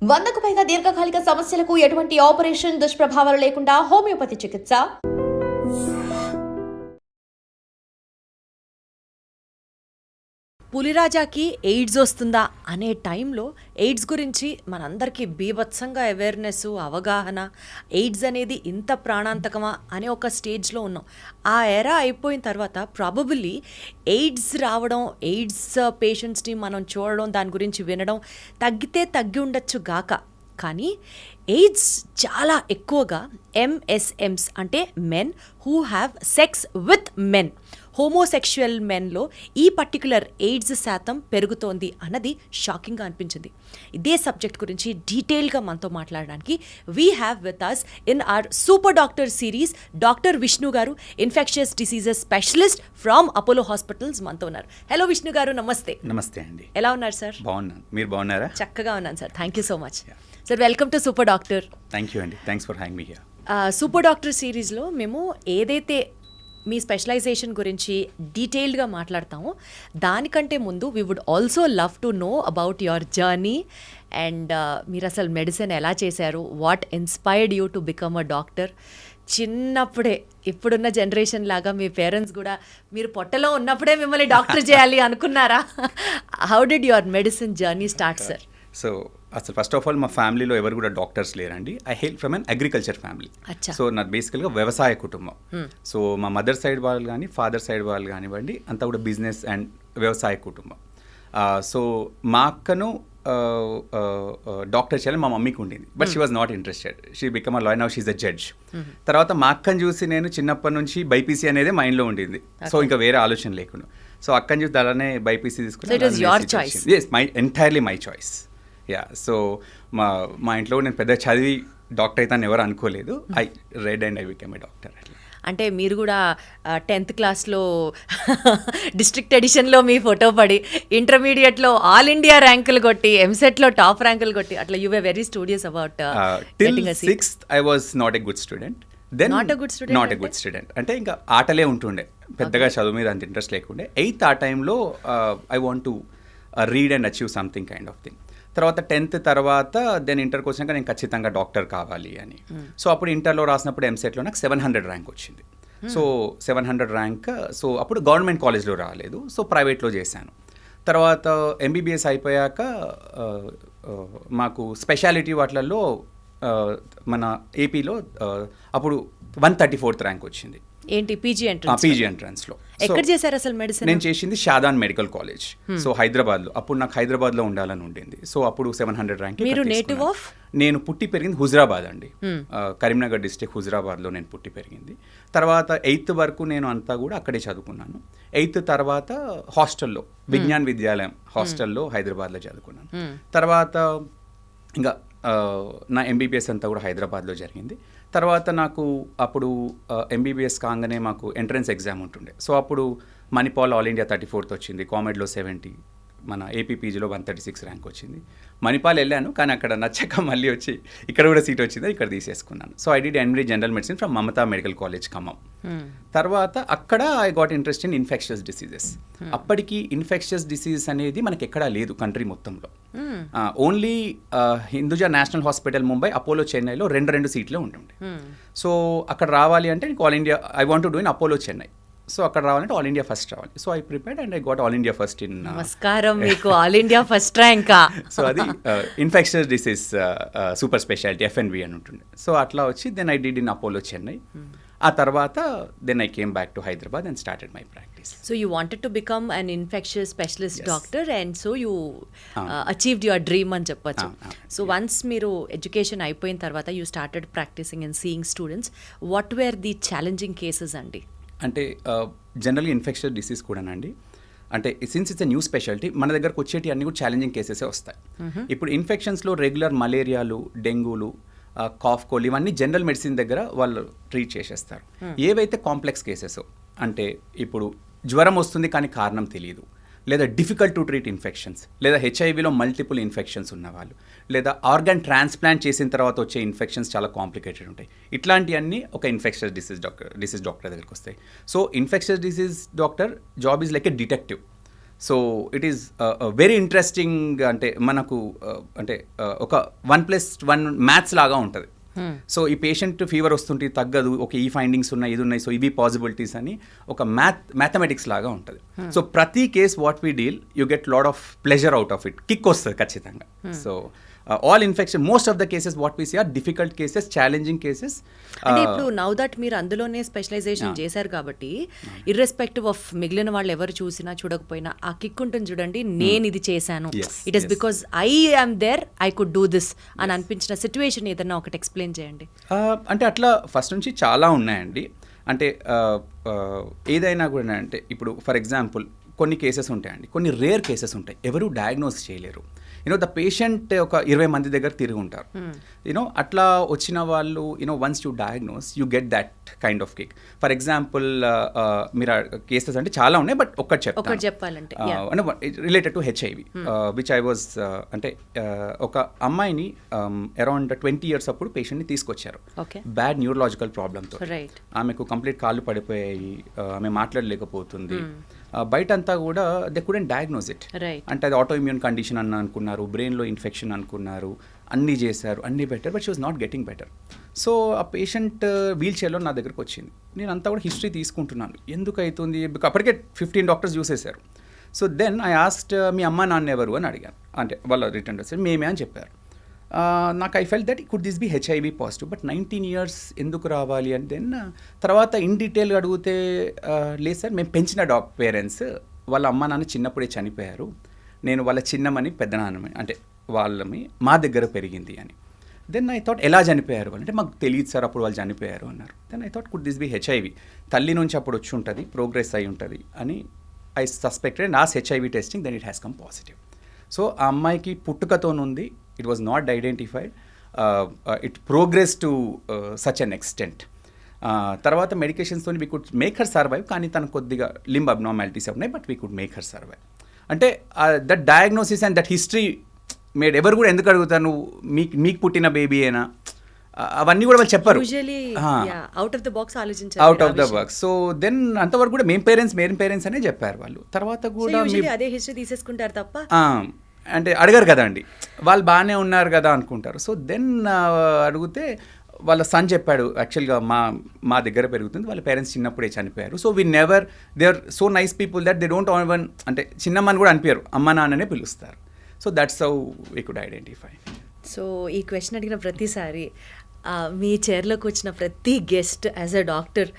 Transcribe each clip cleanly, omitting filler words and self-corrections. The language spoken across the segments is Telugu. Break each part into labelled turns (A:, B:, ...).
A: 100కు పైగా దీర్ఘకాలిక సమస్యలకు ఎటువంటి ఆపరేషన్ దుష్ప్రభావాలు లేకుండా హోమియోపతి చికిత్స.
B: పులిరాజాకి ఎయిడ్స్ వస్తుందా అనే టైంలో ఎయిడ్స్ గురించి మనందరికీ బీభత్సంగా అవేర్నెస్, అవగాహన, ఎయిడ్స్ అనేది ఇంత ప్రాణాంతకమా అనే ఒక స్టేజ్లో ఉన్నాం. ఆ ఎరా అయిపోయిన తర్వాత ప్రాబబుల్లీ ఎయిడ్స్ రావడం, ఎయిడ్స్ పేషెంట్స్ని మనం చూడడం, దాని గురించి వినడం తగ్గి ఉండొచ్చు గాక, కానీ ఎయిడ్స్ చాలా ఎక్కువగా MSMs అంటే men who have sex with men, homosexual మెన్లో ఈ పర్టిక్యులర్ ఎయిడ్స్ శాతం పెరుగుతోంది అన్నది షాకింగ్గా అనిపించింది. ఇదే సబ్జెక్ట్ గురించి డీటెయిల్గా మనతో మాట్లాడడానికి we have with us in our super doctor series doctor Vishnu garu, infectious diseases specialist from Apollo Hospitals మనతో ఉన్నారు. హలో విష్ణు గారు, నమస్తే.
C: నమస్తే అండి.
B: ఎలా ఉన్నారు సార్?
C: బాగున్నాను, మీరు బాగున్నారా?
B: చక్కగా ఉన్నాను sir, thank you so much. Sir, welcome to super doctor.
C: Thank you అండి, thanks for having me here.
B: Super doctor సిరీస్లో మేము ఏదైతే మీ స్పెషలైజేషన్ గురించి డీటెయిల్డ్గా మాట్లాడతాము, దానికంటే ముందు we would also love to know about your journey and మీరు అసలు మెడిసిన్ ఎలా చేశారు, what inspired you to become a doctor. చిన్నప్పుడే ఇప్పుడున్న జనరేషన్ లాగా మీ పేరెంట్స్ కూడా మీరు పొట్టలో ఉన్నప్పుడే మిమ్మల్ని డాక్టర్ చేయాలి అనుకున్నారా? How did your medicine journey start sir?
C: So అసలు ఫస్ట్ ఆఫ్ ఆల్ మా ఫ్యామిలీలో ఎవరు కూడా డాక్టర్స్ లేరండి. I hail from an agriculture family. So నాకు బేసికల్గా వ్యవసాయ కుటుంబం. సో మా మదర్ సైడ్ వాళ్ళు కానీ ఫాదర్ సైడ్ వాళ్ళు కానివ్వండి అంతా కూడా బిజినెస్ అండ్ వ్యవసాయ కుటుంబం. సో మా అక్కను డాక్టర్ చేయాలని మా మమ్మీకి ఉండింది, but she was not interested. She become a lawyer, now she is a judge. తర్వాత మా అక్కని చూసి నేను చిన్నప్పటి నుంచి బైపీసీ అనేది మైండ్లో ఉండింది. సో ఇంకా వేరే ఆలోచన లేకుండా సో అక్కని చూసి అలానే బైపీసీ తీసుకుని my entirely my choice. So మా ఇంట్లో నేను పెద్ద చదివి డాక్టర్ అయితే ఎవరు అనుకోలేదు. I read and I become a doctor.
B: అంటే మీరు కూడా 10th క్లాస్లో డిస్ట్రిక్ట్ ఎడిషన్లో మీ ఫోటో పడి, ఇంటర్మీడియట్లో ఆల్ ఇండియా ర్యాంకులు కొట్టి, ఎంసెట్లో టాప్ ర్యాంకులు కొట్టి, అట్లా you were very studious about.
C: Till 6th I was not a good student. Then not a good student అంటే ఇంకా ఆటలే ఉంటుండే, పెద్దగా చదువు మీద అంత ఇంట్రెస్ట్ లేకుండే. 8th ఆ టైంలో I want to read and achieve something kind of thing. తర్వాత 10th తర్వాత దెన్ ఇంటర్కి వచ్చినాక నేను ఖచ్చితంగా డాక్టర్ కావాలి అని. సో అప్పుడు ఇంటర్లో రాసినప్పుడు ఎంసెట్లో నాకు 700 ర్యాంక్ వచ్చింది. So 700 rank. సో అప్పుడు గవర్నమెంట్ కాలేజ్లో రాలేదు, సో ప్రైవేట్లో చేశాను. తర్వాత MBBS అయిపోయాక మాకు స్పెషాలిటీ వాటిలలో మన ఏపీలో అప్పుడు 134th ర్యాంక్ వచ్చింది.
B: ఏంటి పీజీ
C: ఎంట్రన్స్లో.
B: ఎక్కడ చేశారు అసలు మెడిసిన్?
C: నేను చేసింది షాదాన్ మెడికల్ కాలేజ్, సో హైదరాబాద్లో. అప్పుడు నాకు హైదరాబాద్లో ఉండాలని ఉండింది. సో అప్పుడు 700 ర్యాంక్.
B: మీరు నేటివ్ ఆఫ్?
C: నేను పుట్టి పెరిగింది హుజరాబాద్ అండి, కరీంనగర్ డిస్ట్రిక్ట్ హుజరాబాద్లో నేను పుట్టి పెరిగింది. తర్వాత 8th వరకు నేను అంతా కూడా అక్కడే చదువుకున్నాను. 8th తర్వాత హాస్టల్లో, విజ్ఞాన్ విద్యాలయం హాస్టల్లో హైదరాబాద్లో చదువుకున్నాను. తర్వాత ఇంకా నా MBBS అంతా కూడా హైదరాబాద్లో జరిగింది. తర్వాత నాకు అప్పుడు MBBS కాగానే మాకు ఎంట్రన్స్ ఎగ్జామ్ ఉంటుండే. సో అప్పుడు మణిపాల్ ఆల్ ఇండియా 34th వచ్చింది, కామెడ్లో 70, మన APPGలో 136 ర్యాంక్ వచ్చింది. మణిపాల్ వెళ్ళాను, కానీ అక్కడ నచ్చక మళ్ళీ వచ్చి ఇక్కడ కూడా సీట్ వచ్చింది, ఇక్కడ తీసేసుకున్నాను. So I did MD general medicine from Mamata medical college Khammam. తర్వాత అక్కడ I got interest in infectious diseases. అప్పటికి ఇన్ఫెక్షియస్ డిసీజెస్ అనేది మనకి ఎక్కడా లేదు కంట్రీ మొత్తంలో. Only Hinduja national hospital Mumbai, Apollo చెన్నైలో 2 సీట్లే ఉంటుండే. సో అక్కడ రావాలి అంటే all India I want to do in Apollo Chennai. So అక్కడ రావాలంటే ఆల్ ఇండియా ఫస్ట్ రావాలి. So I prepared and I got all India first in.
B: నమస్కారం, మీకు ఆల్ ఇండియా ఫస్ట్ ర్యాంకా?
C: సో అది infectious disease super speciality FNV అని ఉంటుండే. సో అట్లా వచ్చి then I did in Apollo Chennai. ఆ తర్వాత then I came back to Hyderabad and started my practice.
B: So you wanted to become an infectious specialist doctor and so you achieved your dream అని చెప్పొచ్చు. సో వన్స్ మీరు ఎడ్యుకేషన్ అయిపోయిన తర్వాత you started practising and seeing students, what were the challenging cases అండి?
C: అంటే జనరల్గా ఇన్ఫెక్షస్ డిసీజ్ కూడానండి, అంటే since it's a new speciality, మన దగ్గరకు వచ్చేటి అన్ని కూడా ఛాలెంజింగ్ కేసెసే వస్తాయి. ఇప్పుడు ఇన్ఫెక్షన్స్లో రెగ్యులర్ మలేరియాలు, డెంగ్యూలు, కాఫ్ కోల్డ్ ఇవన్నీ జనరల్ మెడిసిన్ దగ్గర వాళ్ళు ట్రీట్ చేసేస్తారు. ఏవైతే కాంప్లెక్స్ కేసెస్ అంటే ఇప్పుడు జ్వరం వస్తుంది కానీ కారణం తెలియదు, లేదా డిఫికల్ట్ టు ట్రీట్ ఇన్ఫెక్షన్స్, లేదా HIVలో మల్టిపుల్ ఇన్ఫెక్షన్స్ ఉన్నవాళ్ళు, లేదా ఆర్గాన్ ట్రాన్స్ప్లాంట్ చేసిన తర్వాత వచ్చే ఇన్ఫెక్షన్స్ చాలా కాంప్లికేటెడ్ ఉంటాయి. ఇట్లాంటివన్నీ ఒక ఇన్ఫెక్షస్ డిసీజ్ డాక్టర్ దగ్గరికి వస్తాయి. So infectious disease doctor job is like a detective. So it is very interesting. అంటే మనకు ఒక 1+1 మ్యాథ్స్ లాగా ఉంటుంది. సో ఈ పేషెంట్ ఫీవర్ వస్తుంటే తగ్గదు, ఓకే ఈ ఫైండింగ్స్ ఉన్నాయి, ఇది ఉన్నాయి, సో ఇవి పాసిబిలిటీస్ అని ఒక మ్యాథమెటిక్స్ లాగా ఉంటుంది. సో ప్రతి case what we deal you get lot of pleasure out of it, kick వస్తుంది ఖచ్చితంగా. So all infection most of the cases what we see are difficult cases, challenging cases.
B: అంటే ఇప్పుడు నౌ దట్ మీరు అందులోనే స్పెషలైజేషన్ చేశారు కాబట్టి ఇర్రెస్పెక్టివ్ ఆఫ్ మిగిలిన వాళ్ళు ఎవరు చూసినా చూడకపోయినా ఆ కిక్ ఉంటుంది చూడండి, నేను ఇది చేశాను, it is because I am there, I could do this అని అనిపించిన సిచ్యువేషన్ ఏదన్నా ఒకటి ఎక్స్ప్లెయిన్ చేయండి.
C: అంటే అట్లా ఫస్ట్ నుంచి చాలా ఉన్నాయండి. అంటే ఏదైనా కూడా అంటే ఇప్పుడు ఫర్ ఎగ్జాంపుల్ కొన్ని కేసెస్ ఉంటాయండి, కొన్ని రేర్ కేసెస్ ఉంటాయి, ఎవరు డయాగ్నోస్ చేయలేరు. ద పేషెంట్ ఒక 20 మంది దగ్గర తిరిగి ఉంటారు. అట్లా వచ్చిన వాళ్ళు once you diagnose you get that kind of kick. For example మీరు కేసెస్ అంటే చాలా ఉన్నాయి, బట్ ఒక్కటి
B: చెప్పాలంటే
C: related to HIV which I was అంటే ఒక అమ్మాయిని అరౌండ్ 20 years అప్పుడు పేషెంట్ని తీసుకొచ్చారు బ్యాడ్ న్యూరలాజికల్ ప్రాబ్లమ్తో. ఆమెకు కంప్లీట్ కాళ్ళు పడిపోయాయి, ఆమె మాట్లాడలేకపోతుంది. బయట అంతా కూడా దే కుడెంట్ డయాగ్నోస్ ఇట్. అంటే అది ఆటో ఇమ్యూన్ కండిషన్ అని అనుకున్నారు, బ్రెయిన్లో ఇన్ఫెక్షన్ అనుకున్నారు, అన్నీ చేశారు, అన్నీ better, but she was not getting better. So ఆ పేషెంట్ వీల్ చైర్లో నా దగ్గరకు వచ్చింది. నేను అంతా కూడా హిస్టరీ తీసుకుంటున్నాను, ఎందుకు అవుతుంది, అప్పటికే 15 డాక్టర్స్ చూసేశారు. సో దెన్ ఐ ఆస్క్డ్ మీ అమ్మ నాన్న ఎవరు అని అడిగాను. అంటే వాళ్ళ రిటర్న్ వచ్చారు, మేమే అని చెప్పారు. నాకు I felt that could this be HIV positive, but 19 years ఎందుకు రావాలి అని. దెన్ తర్వాత ఇన్ డీటెయిల్గా అడిగితే లేదు సార్, మేము పెంచిన పేరెంట్స్, వాళ్ళ అమ్మ నాన్న చిన్నప్పుడే చనిపోయారు, నేను వాళ్ళ చిన్నమని పెద్దనాన్నమని, అంటే వాళ్ళని మా దగ్గర పెరిగింది అని. దెన్ ఐ థాట్ ఎలా చనిపోయారు అంటే మాకు తెలియదు సార్ అప్పుడు వాళ్ళు చనిపోయారు అన్నారు. Then I thought could this be HIV, తల్లి నుంచి అప్పుడు వచ్చి ఉంటుంది, ప్రోగ్రెస్ అయి ఉంటుంది అని ఐ సస్పెక్టెడ్ అండ్ ఆస్ HIV testing, then it has come positive. So ఆ అమ్మాయికి పుట్టుకతోనుంది, it was not identified, it progress to such an extent. తర్వాత మెడికేషన్స్తో we could make her survive, కానీ తనకు కొద్దిగా లింబ్ అబ్నార్మాలిటీస్ ఉన్నాయి, but we could make her survive. అంటే that diagnosis and that history made, ఎవరు కూడా ఎందుకు అడుగుతారు నువ్వు మీకు పుట్టిన బేబీ అయినా, అవన్నీ కూడా వాళ్ళు చెప్పరు,
B: out of the
C: box. So then అంతవరకు కూడా మేం పేరెంట్స్ అనే చెప్పారు వాళ్ళు. తర్వాత కూడా
B: అదే హిస్టరీ తీసేసుకుంటారు తప్ప
C: అంటే అడగరు కదా అండి, వాళ్ళు బాగానే ఉన్నారు కదా అనుకుంటారు. సో దెన్ అడిగితే వాళ్ళ సన్ చెప్పాడు, యాక్చువల్గా మా దగ్గర పెరుగుతుంది, వాళ్ళ పేరెంట్స్ చిన్నప్పుడే చనిపోయారు. So we never, they are so nice people that they don't even, అంటే చిన్నమ్మని కూడా అనిపించారు, అమ్మ నాన్ననే పిలుస్తారు. So that's how we could identify.
B: సో ఈ క్వశ్చన్ అడిగిన ప్రతిసారి మీ చైర్లోకి వచ్చిన ప్రతి guest as a doctor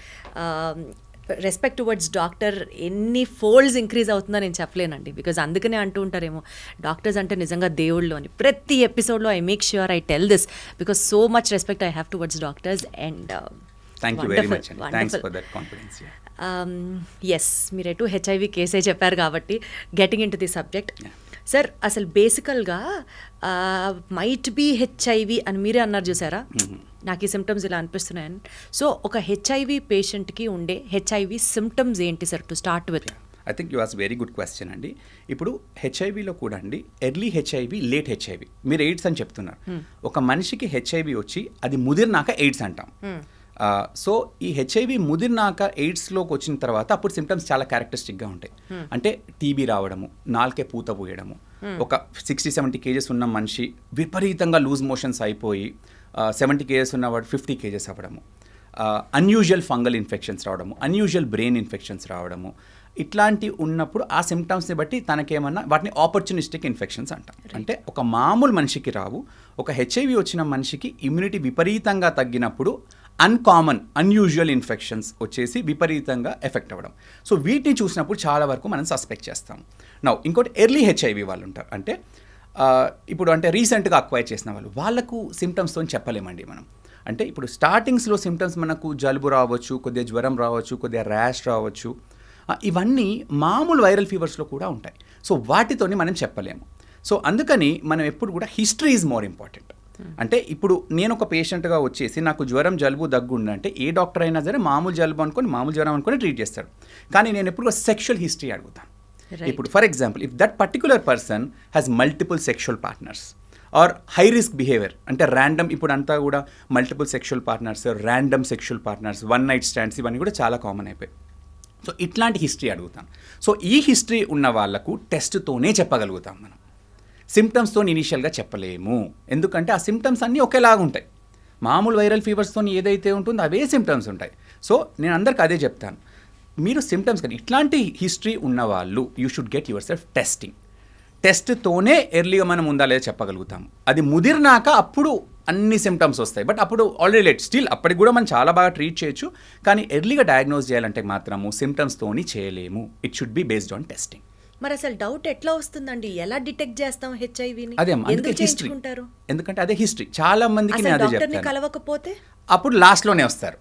B: respect towards doctor ఎన్ని ఫోల్డ్స్ ఇంక్రీజ్ అవుతుందో నేను చెప్పలేనండి. బికాజ్ అందుకనే అంటూ ఉంటారేమో డాక్టర్స్ అంటే నిజంగా దేవుళ్ళు అని. ప్రతి ఎపిసోడ్లో I make sure I tell this because so much respect I have towards doctors. And
C: thank you very much, thanks for that confidence.
B: Yes, మీరు ఎటు హెచ్ఐవి కేసే చెప్పారు కాబట్టి getting into the subject. Sir, అసలు బేసికల్గా మైట్ బీ హెచ్ఐవి అని మీరే అన్నారు చూసారా, నాకు ఈ సిమ్టమ్స్ ఇలా అనిపిస్తున్నాయని. సో ఒక హెచ్ఐవి పేషెంట్కి ఉండే హెచ్ఐవి సిమ్టమ్స్ ఏంటి sir to start with?
C: I think you ask very good question అండి. ఇప్పుడు హెచ్ఐవిలో కూడా అండి ఎర్లీ హెచ్ఐవి, లేట్ హెచ్ఐవి, మీరు ఎయిడ్స్ అని చెప్తున్నారు. ఒక మనిషికి హెచ్ఐవి వచ్చి అది ముదిరినాక ఎయిడ్స్ అంటాం. సో ఈ హెచ్ఐవి ముదిరినాక ఎయిడ్స్లోకి వచ్చిన తర్వాత అప్పుడు సిమ్టమ్స్ చాలా క్యారెక్టరిస్టిక్గా ఉంటాయి. అంటే టీబీ రావడము, నాలుకే పూత పోయడము, ఒక 60-70 kgs ఉన్న మనిషి విపరీతంగా లూజ్ మోషన్స్ అయిపోయి 70 kgs ఉన్నవాడు 50 kgs అవ్వడము, అన్యూజువల్ ఫంగల్ ఇన్ఫెక్షన్స్ రావడము, అన్యూజువల్ బ్రెయిన్ ఇన్ఫెక్షన్స్ రావడము, ఇట్లాంటి ఉన్నప్పుడు ఆ సిమ్టమ్స్ని బట్టి తనకేమన్నా వాటిని ఆపర్చునిస్టిక్ ఇన్ఫెక్షన్స్ అంటాం. అంటే ఒక మామూలు మనిషికి రావు, ఒక హెచ్ఐవి వచ్చిన మనిషికి ఇమ్యూనిటీ విపరీతంగా తగ్గినప్పుడు అన్కామన్ అన్యూజువల్ ఇన్ఫెక్షన్స్ వచ్చేసి విపరీతంగా ఎఫెక్ట్ అవ్వడం. సో వీటిని చూసినప్పుడు చాలా వరకు మనం సస్పెక్ట్ చేస్తాం. నౌ ఇంకోటి ఎర్లీ హెచ్ఐవి వాళ్ళు ఉంటారు. అంటే ఇప్పుడు అంటే రీసెంట్గా అక్వైర్ చేసిన వాళ్ళకు సిమ్టమ్స్తో చెప్పలేమండి మనం. అంటే ఇప్పుడు స్టార్టింగ్స్లో సిమ్టమ్స్ మనకు జలుబు రావచ్చు, కొద్దిగా జ్వరం రావచ్చు, కొద్దిగా ర్యాష్ రావచ్చు, ఇవన్నీ మామూలు వైరల్ ఫీవర్స్లో కూడా ఉంటాయి. సో వాటితోని మనం చెప్పలేము. సో అందుకని మనం ఎప్పుడు కూడా హిస్టరీ ఈజ్ మోర్ ఇంపార్టెంట్. అంటే ఇప్పుడు నేను ఒక పేషెంట్గా వచ్చేసి నాకు జ్వరం, జలుబు, దగ్గు ఉందంటే ఏ డాక్టర్ అయినా సరే మామూలు జలుబు అనుకొని మామూలు జ్వరం అనుకొని ట్రీట్ చేస్తాడు. కానీ నేను ఎప్పుడు సెక్షువల్ హిస్టరీ అడుగుతాను. ఇప్పుడు for example if that particular person has multiple sexual partners or high risk behaviour, అంటే ర్యాండమ్, ఇప్పుడు అంతా కూడా multiple sexual partners, random sexual partners, one night stands, ఇవన్నీ కూడా చాలా కామన్ అయిపోయాయి. సో ఇట్లాంటి హిస్టరీ అడుగుతాను. సో ఈ హిస్టరీ ఉన్న వాళ్ళకు టెస్ట్తోనే చెప్పగలుగుతాం మనం. సిమ్టమ్స్తో ఇనీషియల్గా చెప్పలేము, ఎందుకంటే ఆ సిమ్టమ్స్ అన్నీ ఒకేలాగా ఉంటాయి. మామూలు వైరల్ ఫీవర్స్తో ఏదైతే ఉంటుందో అవే సిమ్టమ్స్ ఉంటాయి. సో నేను అందరికి అదే చెప్తాను, మీరు సిమ్టమ్స్ కానీ ఇట్లాంటి హిస్టరీ ఉన్నవాళ్ళు you should get yourself testing. టెస్ట్తోనే ఎర్లీగా మనం ఉందా లేదా చెప్పగలుగుతాము. అది ముదిరినాక అప్పుడు అన్ని సిమ్టమ్స్ వస్తాయి, బట్ అప్పుడు ఆల్రెడీ లేట్. స్టిల్ అప్పటికి కూడా మనం చాలా బాగా ట్రీట్ చేయొచ్చు, కానీ ఎర్లీగా డయాగ్నోస్ చేయాలంటే మాత్రము సిమ్టమ్స్తోని చేయలేము. It should be based on testing.
B: మరి అసలు డౌట్ ఎట్లా వస్తుందండి? ఎలా డిటెక్ట్ చేస్తాం హెచ్ఐవిని?
C: అదే
B: ఎందుకు చేయించుకుంటారు?
C: ఎందుకంటే అదే హిస్టరీ. చాలా మందికి నేను అదే
B: డాక్టర్ని
C: చెప్తాను,
B: కలవకపోతే
C: అప్పుడు లాస్ట్లోనే వస్తారు.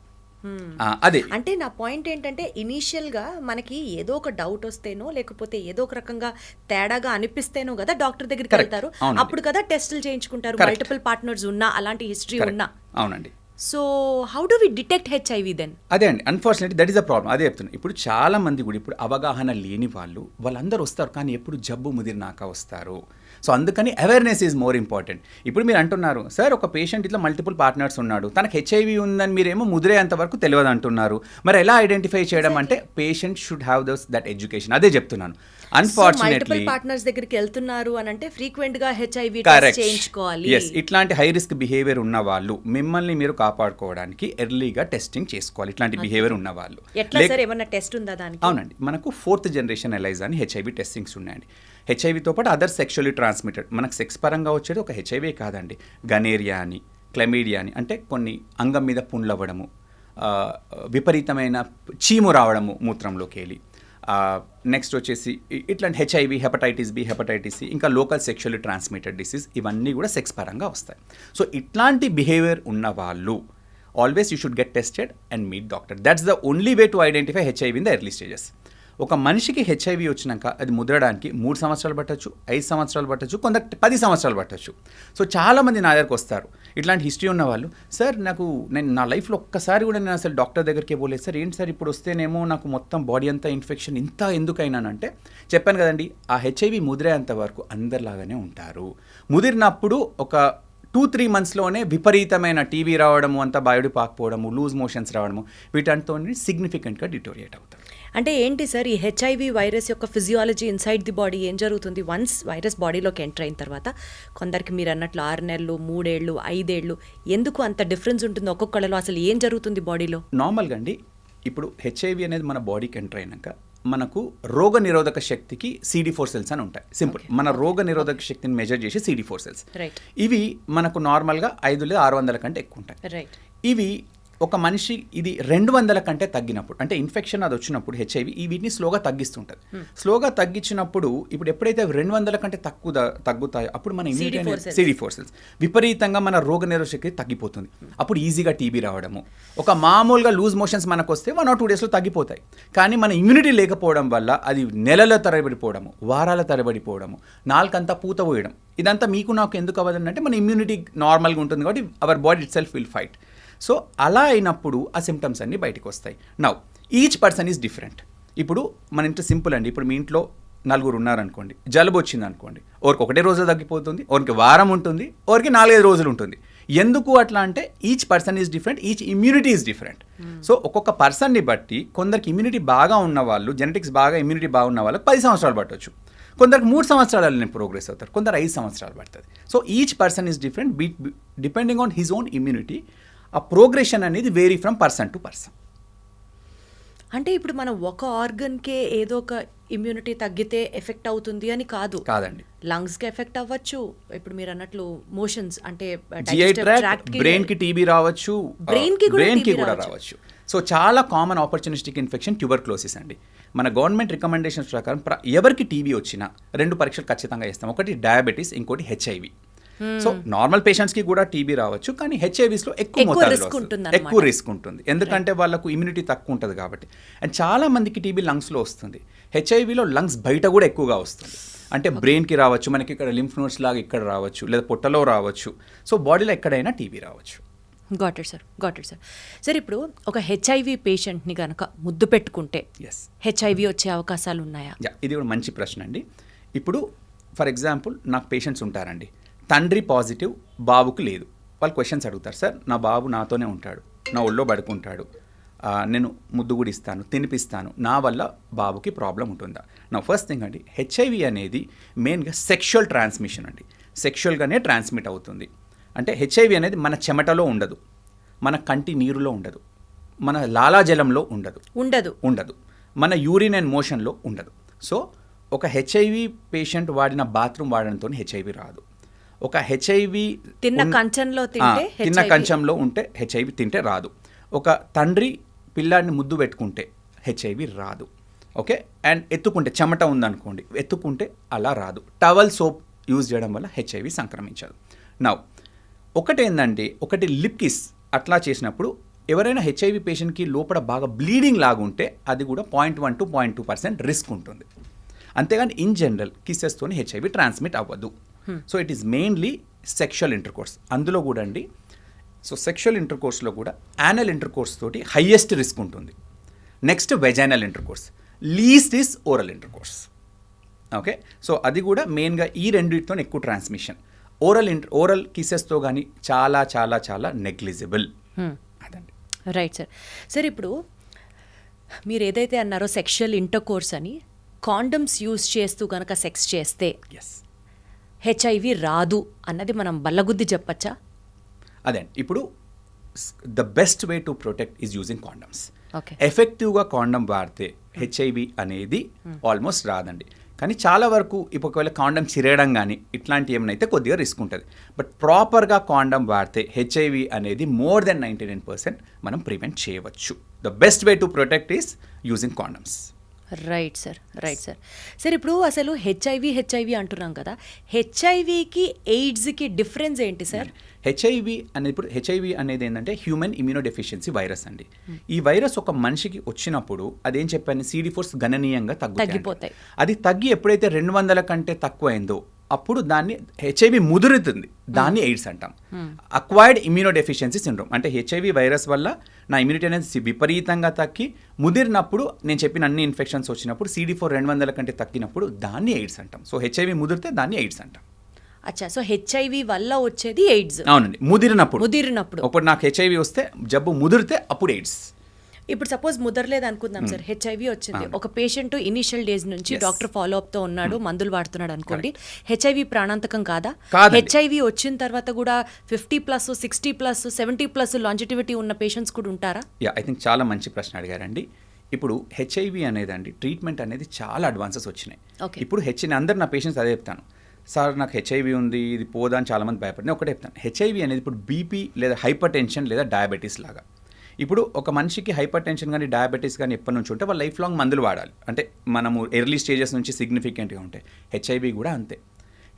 C: అదే
B: అంటే నా పాయింట్ ఏంటంటే ఇనీషియల్ గా మనకి ఏదో ఒక డౌట్ వస్తేనో లేకపోతే ఏదో ఒక రకంగా తేడాగా అనిపిస్తేనో కదా డాక్టర్ దగ్గరికి వెళ్తారు. అప్పుడు కదా టెస్టులు చేయించుకుంటారు. మల్టిపుల్ పార్ట్నర్స్ ఉన్నా, అలాంటి హిస్టరీ ఉన్నా.
C: అవునండి.
B: So how do we detect HIV then?
C: అదే అండి, unfortunately that is the problem. అదే చెప్తున్నాను. ఇప్పుడు చాలా మంది కూడా ఇప్పుడు అవగాహన లేని వాళ్ళందరూ వస్తారు, కానీ ఎప్పుడు జబ్బు ముదిరినాక వస్తారు. సో అందుకని అవేర్నెస్ ఈజ్ మోర్ ఇంపార్టెంట్. ఇప్పుడు మీరు అంటున్నారు, సార్ ఒక పేషెంట్ ఇట్లా మల్టిపుల్ పార్ట్నర్స్ ఉన్నాడు, తనకు హెచ్ఐవి ఉందని మీరేమో ముదిరేంత వరకు తెలియదు అంటున్నారు. మరి ఎలా ఐడెంటిఫై చేయడం అంటే patient should have that education. అదే చెప్తున్నాను. అన్ఫార్చునేట్లీ
B: పార్ట్నర్స్ దగ్గరికి వెళ్తున్నారు అని అంటే ఫ్రీక్వెంట్ గా హెచ్ఐవి టెస్ట్ చేయించుకోవాలి.
C: yes, ఇట్లాంటి హై రిస్క్ బిహేవియర్ ఉన్న వాళ్ళు మిమ్మల్ని మీరు కాపాడుకోవడానికి ఎర్లీగా టెస్టింగ్ చేసుకోవాలి. ఇట్లాంటి బిహేవియర్ ఉన్న వాళ్ళు.
B: ఎట్లా సార్, ఏమన్నా టెస్ట్ ఉందా దానికి?
C: అవునండి, మనకు 4th జనరేషన్ ఎలైజా అని హెచ్ఐవి టెస్టింగ్స్ ఉన్నాయండి. హెచ్ఐవితో పాటు అదర్ సెక్షువల్లీ ట్రాన్స్మిటెడ్, మనకు సెక్స్ పరంగా వచ్చేది ఒక హెచ్ఐవి కాదండి. గనేరియా అని, క్లెమీడియా అని, అంటే కొన్ని అంగం మీద పుండ్లవ్వడము, విపరీతమైన చీము రావడము మూత్రంలోకి వెళ్ళి, నెక్స్ట్ వచ్చేసి ఇట్లాంటి HIV, hepatitis B, hepatitis C, ఇంకా లోకల్ సెక్షువల్లీ ట్రాన్స్మిటెడ్ డిసీజ్, ఇవన్నీ కూడా సెక్స్ పరంగా వస్తాయి. సో ఇట్లాంటి బిహేవియర్ ఉన్న వాళ్ళు always you should get tested and meet doctor. That's the only way to identify HIV in the early stages. ఒక మనిషికి హెచ్ఐవి వచ్చినాక అది ముదరడానికి 3 సంవత్సరాలు పట్టచ్చు, 5 సంవత్సరాలు పట్టచ్చు, కొందరు 10 సంవత్సరాలు పట్టచ్చు. సో చాలామంది నా దగ్గరకు వస్తారు ఇట్లాంటి హిస్టరీ ఉన్న వాళ్ళు, సార్ నేను నా లైఫ్లో ఒక్కసారి కూడా నేను అసలు డాక్టర్ దగ్గరికి పోలేదు సార్, ఏంటి సార్ ఇప్పుడు వస్తేనేమో నాకు మొత్తం బాడీ అంతా ఇన్ఫెక్షన్, ఇంత ఎందుకైనానంటే చెప్పాను కదండి, ఆ హెచ్ఐవి ముదిరేంత వరకు అందరిలాగానే ఉంటారు. ముదిరినప్పుడు ఒక 2-3 మంత్స్లోనే విపరీతమైన టీబీ రావడము, అంతా బయోడి పాకపోవడము, లూజ్ మోషన్స్ రావడము, వీటంతో సిగ్నిఫికెంట్గా డిటోరియేట్ అవుతారు.
B: అంటే ఏంటి సార్ ఈ హెచ్ఐవి వైరస్ యొక్క ఫిజియాలజీ ఇన్సైడ్ ది బాడీ ఏం జరుగుతుంది? వన్స్ వైరస్ బాడీలోకి ఎంటర్ అయిన తర్వాత కొందరికి మీరు అన్నట్లు 6 నెలలు, 3 ఏళ్ళు, 5 ఏళ్ళు, ఎందుకు అంత డిఫరెన్స్ ఉంటుంది ఒక్కొక్కళ్ళలో? అసలు ఏం జరుగుతుంది బాడీలో?
C: నార్మల్గా అండి, ఇప్పుడు హెచ్ఐవి అనేది మన బాడీకి ఎంటర్ అయినాక మనకు రోగ నిరోధక శక్తికి CD4 సెల్స్ అని ఉంటాయి. సింపుల్, మన రోగ నిరోధక శక్తిని మెజర్ చేసి CD4 సెల్స్. ఇవి మనకు నార్మల్గా 5 లేదా 600 కంటే ఎక్కువ ఉంటాయి. ఇవి ఒక మనిషి ఇది 200 కంటే తగ్గినప్పుడు, అంటే ఇన్ఫెక్షన్ అది వచ్చినప్పుడు హెచ్ఐవి వీటిని స్లోగా తగ్గిస్తుంటుంది. స్లోగా తగ్గించినప్పుడు ఇప్పుడు ఎప్పుడైతే 200 కంటే తగ్గుతాయో అప్పుడు మన CD4 సెల్స్ విపరీతంగా మన రోగ నిరోధక శక్తి తగ్గిపోతుంది. అప్పుడు ఈజీగా టీబీ రావడము, ఒక మామూలుగా లూజ్ మోషన్స్ మనకు వస్తే 1 or 2 డేస్లో తగ్గిపోతాయి. కానీ మన ఇమ్యూనిటీ లేకపోవడం వల్ల అది నెలల తరబడిపోవడము, వారాల తరబడిపోవడము, నాలుకంతా పూత పోయడం, ఇదంతా మీకు నాకు ఎందుకు అవ్వదంటే మన ఇమ్యూనిటీ నార్మల్గా ఉంటుంది కాబట్టి our body it self will fight. So అలా అయినప్పుడు ఆ సిమ్టమ్స్ అన్నీ బయటకు వస్తాయి. Now each person is different. ఇప్పుడు మన ఇంట్లో సింపుల్ అండి, ఇప్పుడు మీ ఇంట్లో 4 ఉన్నారనుకోండి, జలుబు వచ్చింది అనుకోండి, ఒకరికి 1 రోజు తగ్గిపోతుంది, ఒకరికి వారం ఉంటుంది, ఒకరికి 4-5 రోజులు ఉంటుంది. ఎందుకు అట్లా అంటే each person is different, each immunity is different. So ఒక్కొక్క పర్సన్ని బట్టి కొందరికి ఇమ్యూనిటీ బాగా ఉన్న వాళ్ళు, జెనెటిక్స్ బాగా ఇమ్యూనిటీ బాగున్న వాళ్ళకి 10 సంవత్సరాలు పట్టవచ్చు, కొందరికి 3 సంవత్సరాలలో ప్రోగ్రెస్ అవుతారు, కొందరు 5 సంవత్సరాలు పడుతుంది. So each person is different depending on his own immunity. ఆ ప్రోగ్రెషన్ అనేది vary from person to person.
B: అంటే ఇప్పుడు మనం ఒక ఆర్గన్కే ఏదో ఒక ఇమ్యూనిటీ తగ్గితే ఎఫెక్ట్ అవుతుంది అని కాదండి. లంగ్స్కి ఎఫెక్ట్ అవ్వచ్చు, ఇప్పుడు మీరు అన్నట్లు మోషన్స్ అంటే
C: GI ట్రాక్ట్, బ్రెయిన్కి టీబీ రావచ్చు, బ్రెయిన్కి కూడా రావచ్చు. సో చాలా కామన్ ఆపర్చునిస్టిక్ ఇన్ఫెక్షన్ ట్యూబర్క్లోసిస్ అండి. మన గవర్నమెంట్ రికమెండేషన్స్ ప్రకారం ఎవరికి టీబీ వచ్చినా 2 పరీక్షలు ఖచ్చితంగా చేస్తాం. ఒకటి డయాబెటీస్, ఇంకోటి హెచ్ఐవి. సో నార్మల్ పేషెంట్స్కి కూడా టీబీ రావచ్చు, కానీ హెచ్ఐవిస్లో ఎక్కువ రిస్క్ ఉంటుంది, ఎందుకంటే వాళ్ళకు ఇమ్యూనిటీ తక్కువ ఉంటుంది కాబట్టి. అండ్ చాలా మందికి టీబీ లంగ్స్లో వస్తుంది, హెచ్ఐవిలో లంగ్స్ బయట కూడా ఎక్కువగా వస్తుంది. అంటే బ్రెయిన్కి రావచ్చు, మనకి ఇక్కడ లింఫ్ నోడ్స్ లాగా ఇక్కడ రావచ్చు, లేదా పొట్టలో రావచ్చు. సో బాడీలో ఎక్కడైనా టీబీ రావచ్చు.
B: Got it sir. సార్ ఇప్పుడు ఒక హెచ్ఐవి పేషెంట్ని కనుక ముద్దు పెట్టుకుంటే హెచ్ఐవి వచ్చే అవకాశాలు ఉన్నాయా?
C: ఇది కూడా మంచి ప్రశ్న అండి. ఇప్పుడు ఫర్ ఎగ్జాంపుల్ నాకు పేషెంట్స్ ఉంటారండి, తండ్రి పాజిటివ్, బాబుకు లేదు. వాళ్ళు క్వశ్చన్స్ అడుగుతారు, సార్ నా బాబు నాతోనే ఉంటాడు, నా ఒళ్ళో పడుకుంటాడు, నేను ముద్దు కూడా ఇస్తాను, తినిపిస్తాను, నా వల్ల బాబుకి ప్రాబ్లం ఉంటుందా? నా ఫస్ట్ థింగ్ అండి, హెచ్ఐవి అనేది మెయిన్గా సెక్షువల్ ట్రాన్స్మిషన్ అండి. సెక్షువల్గానే ట్రాన్స్మిట్ అవుతుంది. అంటే హెచ్ఐవి అనేది మన చెమటలో ఉండదు, మన కంటి నీరులో ఉండదు, మన లాలాజలంలో ఉండదు, మన యూరిన్ అండ్ మోషన్లో ఉండదు. సో ఒక హెచ్ఐవి పేషెంట్ వాడిన బాత్రూమ్ వాడడంతో హెచ్ఐవి రాదు. ఒక హెచ్ఐవి
B: తిన్న కంచంలో
C: ఉంటే హెచ్ఐవి తింటే రాదు. ఒక తండ్రి పిల్లాడిని ముద్దు పెట్టుకుంటే హెచ్ఐవి రాదు. ఓకే, అండ్ ఎత్తుకుంటే చెమట ఉందనుకోండి, ఎత్తుకుంటే అలా రాదు. టవల్ సోప్ యూజ్ చేయడం వల్ల హెచ్ఐవి సంక్రమించదు. నౌ ఒకటేందంటే, ఒకటి లిప్ కిస్ అట్లా చేసినప్పుడు ఎవరైనా హెచ్ఐవి పేషెంట్కి లోపల బాగా బ్లీడింగ్ లాగుంటే అది కూడా 0.1 to 0.2% రిస్క్ ఉంటుంది. అంతేగాని ఇన్ జనరల్ కిసెస్తోని హెచ్ఐవి ట్రాన్స్మిట్ అవ్వదు. So it is mainly sexual intercourse. అందులో కూడా అండి, సో సెక్షువల్ ఇంటర్కోర్స్లో కూడా యానల్ ఇంటర్కోర్స్ తోటి హైయెస్ట్ రిస్క్ ఉంటుంది. Next vaginal intercourse, least is oral intercourse. Okay, so అది కూడా మెయిన్గా ఈ రెండింటితో ఎక్కువ ట్రాన్స్మిషన్. ఓరల్ కిసెస్తో కానీ చాలా చాలా చాలా నెగ్లిజిబుల్. అదండి.
B: Right sir. సార్ ఇప్పుడు మీరు ఏదైతే అన్నారో సెక్షువల్ ఇంటర్కోర్స్ అని, కాండమ్స్ యూజ్ చేస్తూ కనుక సెక్స్ చేస్తే హెచ్ఐవి రాదు అన్నది మనం బల్లగుద్ది చెప్పచ్చా?
C: అదే ఇప్పుడు the best way to protect is using condoms.
B: Okay,
C: ఎఫెక్టివ్గా కాండమ్ వాడితే హెచ్ఐవి అనేది ఆల్మోస్ట్ రాదండి. కానీ చాలా వరకు ఇప్పుడు ఒకవేళ కాండమ్ చిరేయడం కానీ ఇట్లాంటి ఏమైనా కొద్దిగా రిస్క్ ఉంటుంది. బట్ ప్రాపర్గా కాండమ్ వాడితే హెచ్ఐవి అనేది మోర్ దెన్ 99% మనం ప్రివెంట్ చేయవచ్చు. The best way to protect is using condoms.
B: Right sir, right sir. Sir ఇప్పుడు అసలు హెచ్ఐవి అంటున్నాం కదా, హెచ్ఐవికి ఎయిడ్స్కి డిఫరెన్స్ ఏంటి సార్?
C: హెచ్ఐవి అనేది ఏంటంటే హ్యూమన్ ఇమ్యూనోడెఫిషియన్సీ వైరస్ అండి. ఈ వైరస్ ఒక మనిషికి వచ్చినప్పుడు అదేం చెప్పాను, CD4 గణనీయంగా తగ్గిపోతాయి. అది తగ్గి ఎప్పుడైతే 200 కంటే తక్కువ అయిందో అప్పుడు దాన్ని హెచ్ఐవి ముదురుతుంది, దాన్ని ఎయిడ్స్ అంటాం. అక్వైర్డ్ ఇమ్యూనోడెఫిషియన్సీ సిండ్రోమ్ అంటే హెచ్ఐవి వైరస్ వల్ల నా ఇమ్యూనిటీ అనేది విపరీతంగా తగ్గి ముదిరినప్పుడు, నేను చెప్పిన అన్ని ఇన్ఫెక్షన్స్ వచ్చినప్పుడు CD4 200 కంటే తగ్గినప్పుడు దాన్ని ఎయిడ్స్ అంటాం. సో హెచ్ఐవి ముదిరితే దాన్ని ఎయిడ్స్ అంటాం.
B: అచ్చా, సో హెచ్ఐవి వల్ల వచ్చేది ఎయిడ్స్?
C: అవునండి, ముదిరినప్పుడు.
B: ఇప్పుడు
C: నాకు హెచ్ఐవి వస్తే జబ్బు ముదిరితే అప్పుడు ఎయిడ్స్.
B: ఇప్పుడు సపోజ్ ముదరలేదు అనుకుందాం సార్, హెచ్ఐవి వచ్చింది, ఒక పేషెంట్ ఇనిషియల్ డేస్ నుంచి డాక్టర్ ఫాలో అప్ తో ఉన్నాడు, మందులు వాడుతున్నాడు అనుకోండి, హెచ్ఐవి ప్రాణాంతకం కాదా? హెచ్ఐవి వచ్చిన తర్వాత కూడా 50+, 60+, 70+ లాంజిటివిటీ ఉన్న పేషెంట్స్ కూడా ఉంటారా?
C: ఐ థింక్ చాలా మంచి ప్రశ్న అడిగారండి. ఇప్పుడు హెచ్ఐవి అనేదండి ట్రీట్మెంట్ అనేది చాలా అడ్వాన్సెస్ వచ్చినాయి. ఇప్పుడు అందరు నా పేషెంట్స్ అదే చెప్తాను, సార్ నాకు హెచ్ఐవి ఉంది, ఇది పోదా అని చాలామంది భయపడి. నేను ఒకటే చెప్తాను, హెచ్ఐవి అనేది ఇప్పుడు బీపీ లేదా హైపర్ టెన్షన్ లేదా డయాబెటీస్ లాగా. ఇప్పుడు ఒక మనిషికి హైపర్ టెన్షన్ కానీ డయాబెటీస్ కానీ ఎప్పటి నుంచి ఉంటే వాళ్ళు లైఫ్ లాంగ్ మందులు వాడాలి. అంటే మనము ఎర్లీ స్టేజెస్ నుంచి సిగ్నిఫికెంట్గా ఉంటాయి. హెచ్ఐవి కూడా అంతే.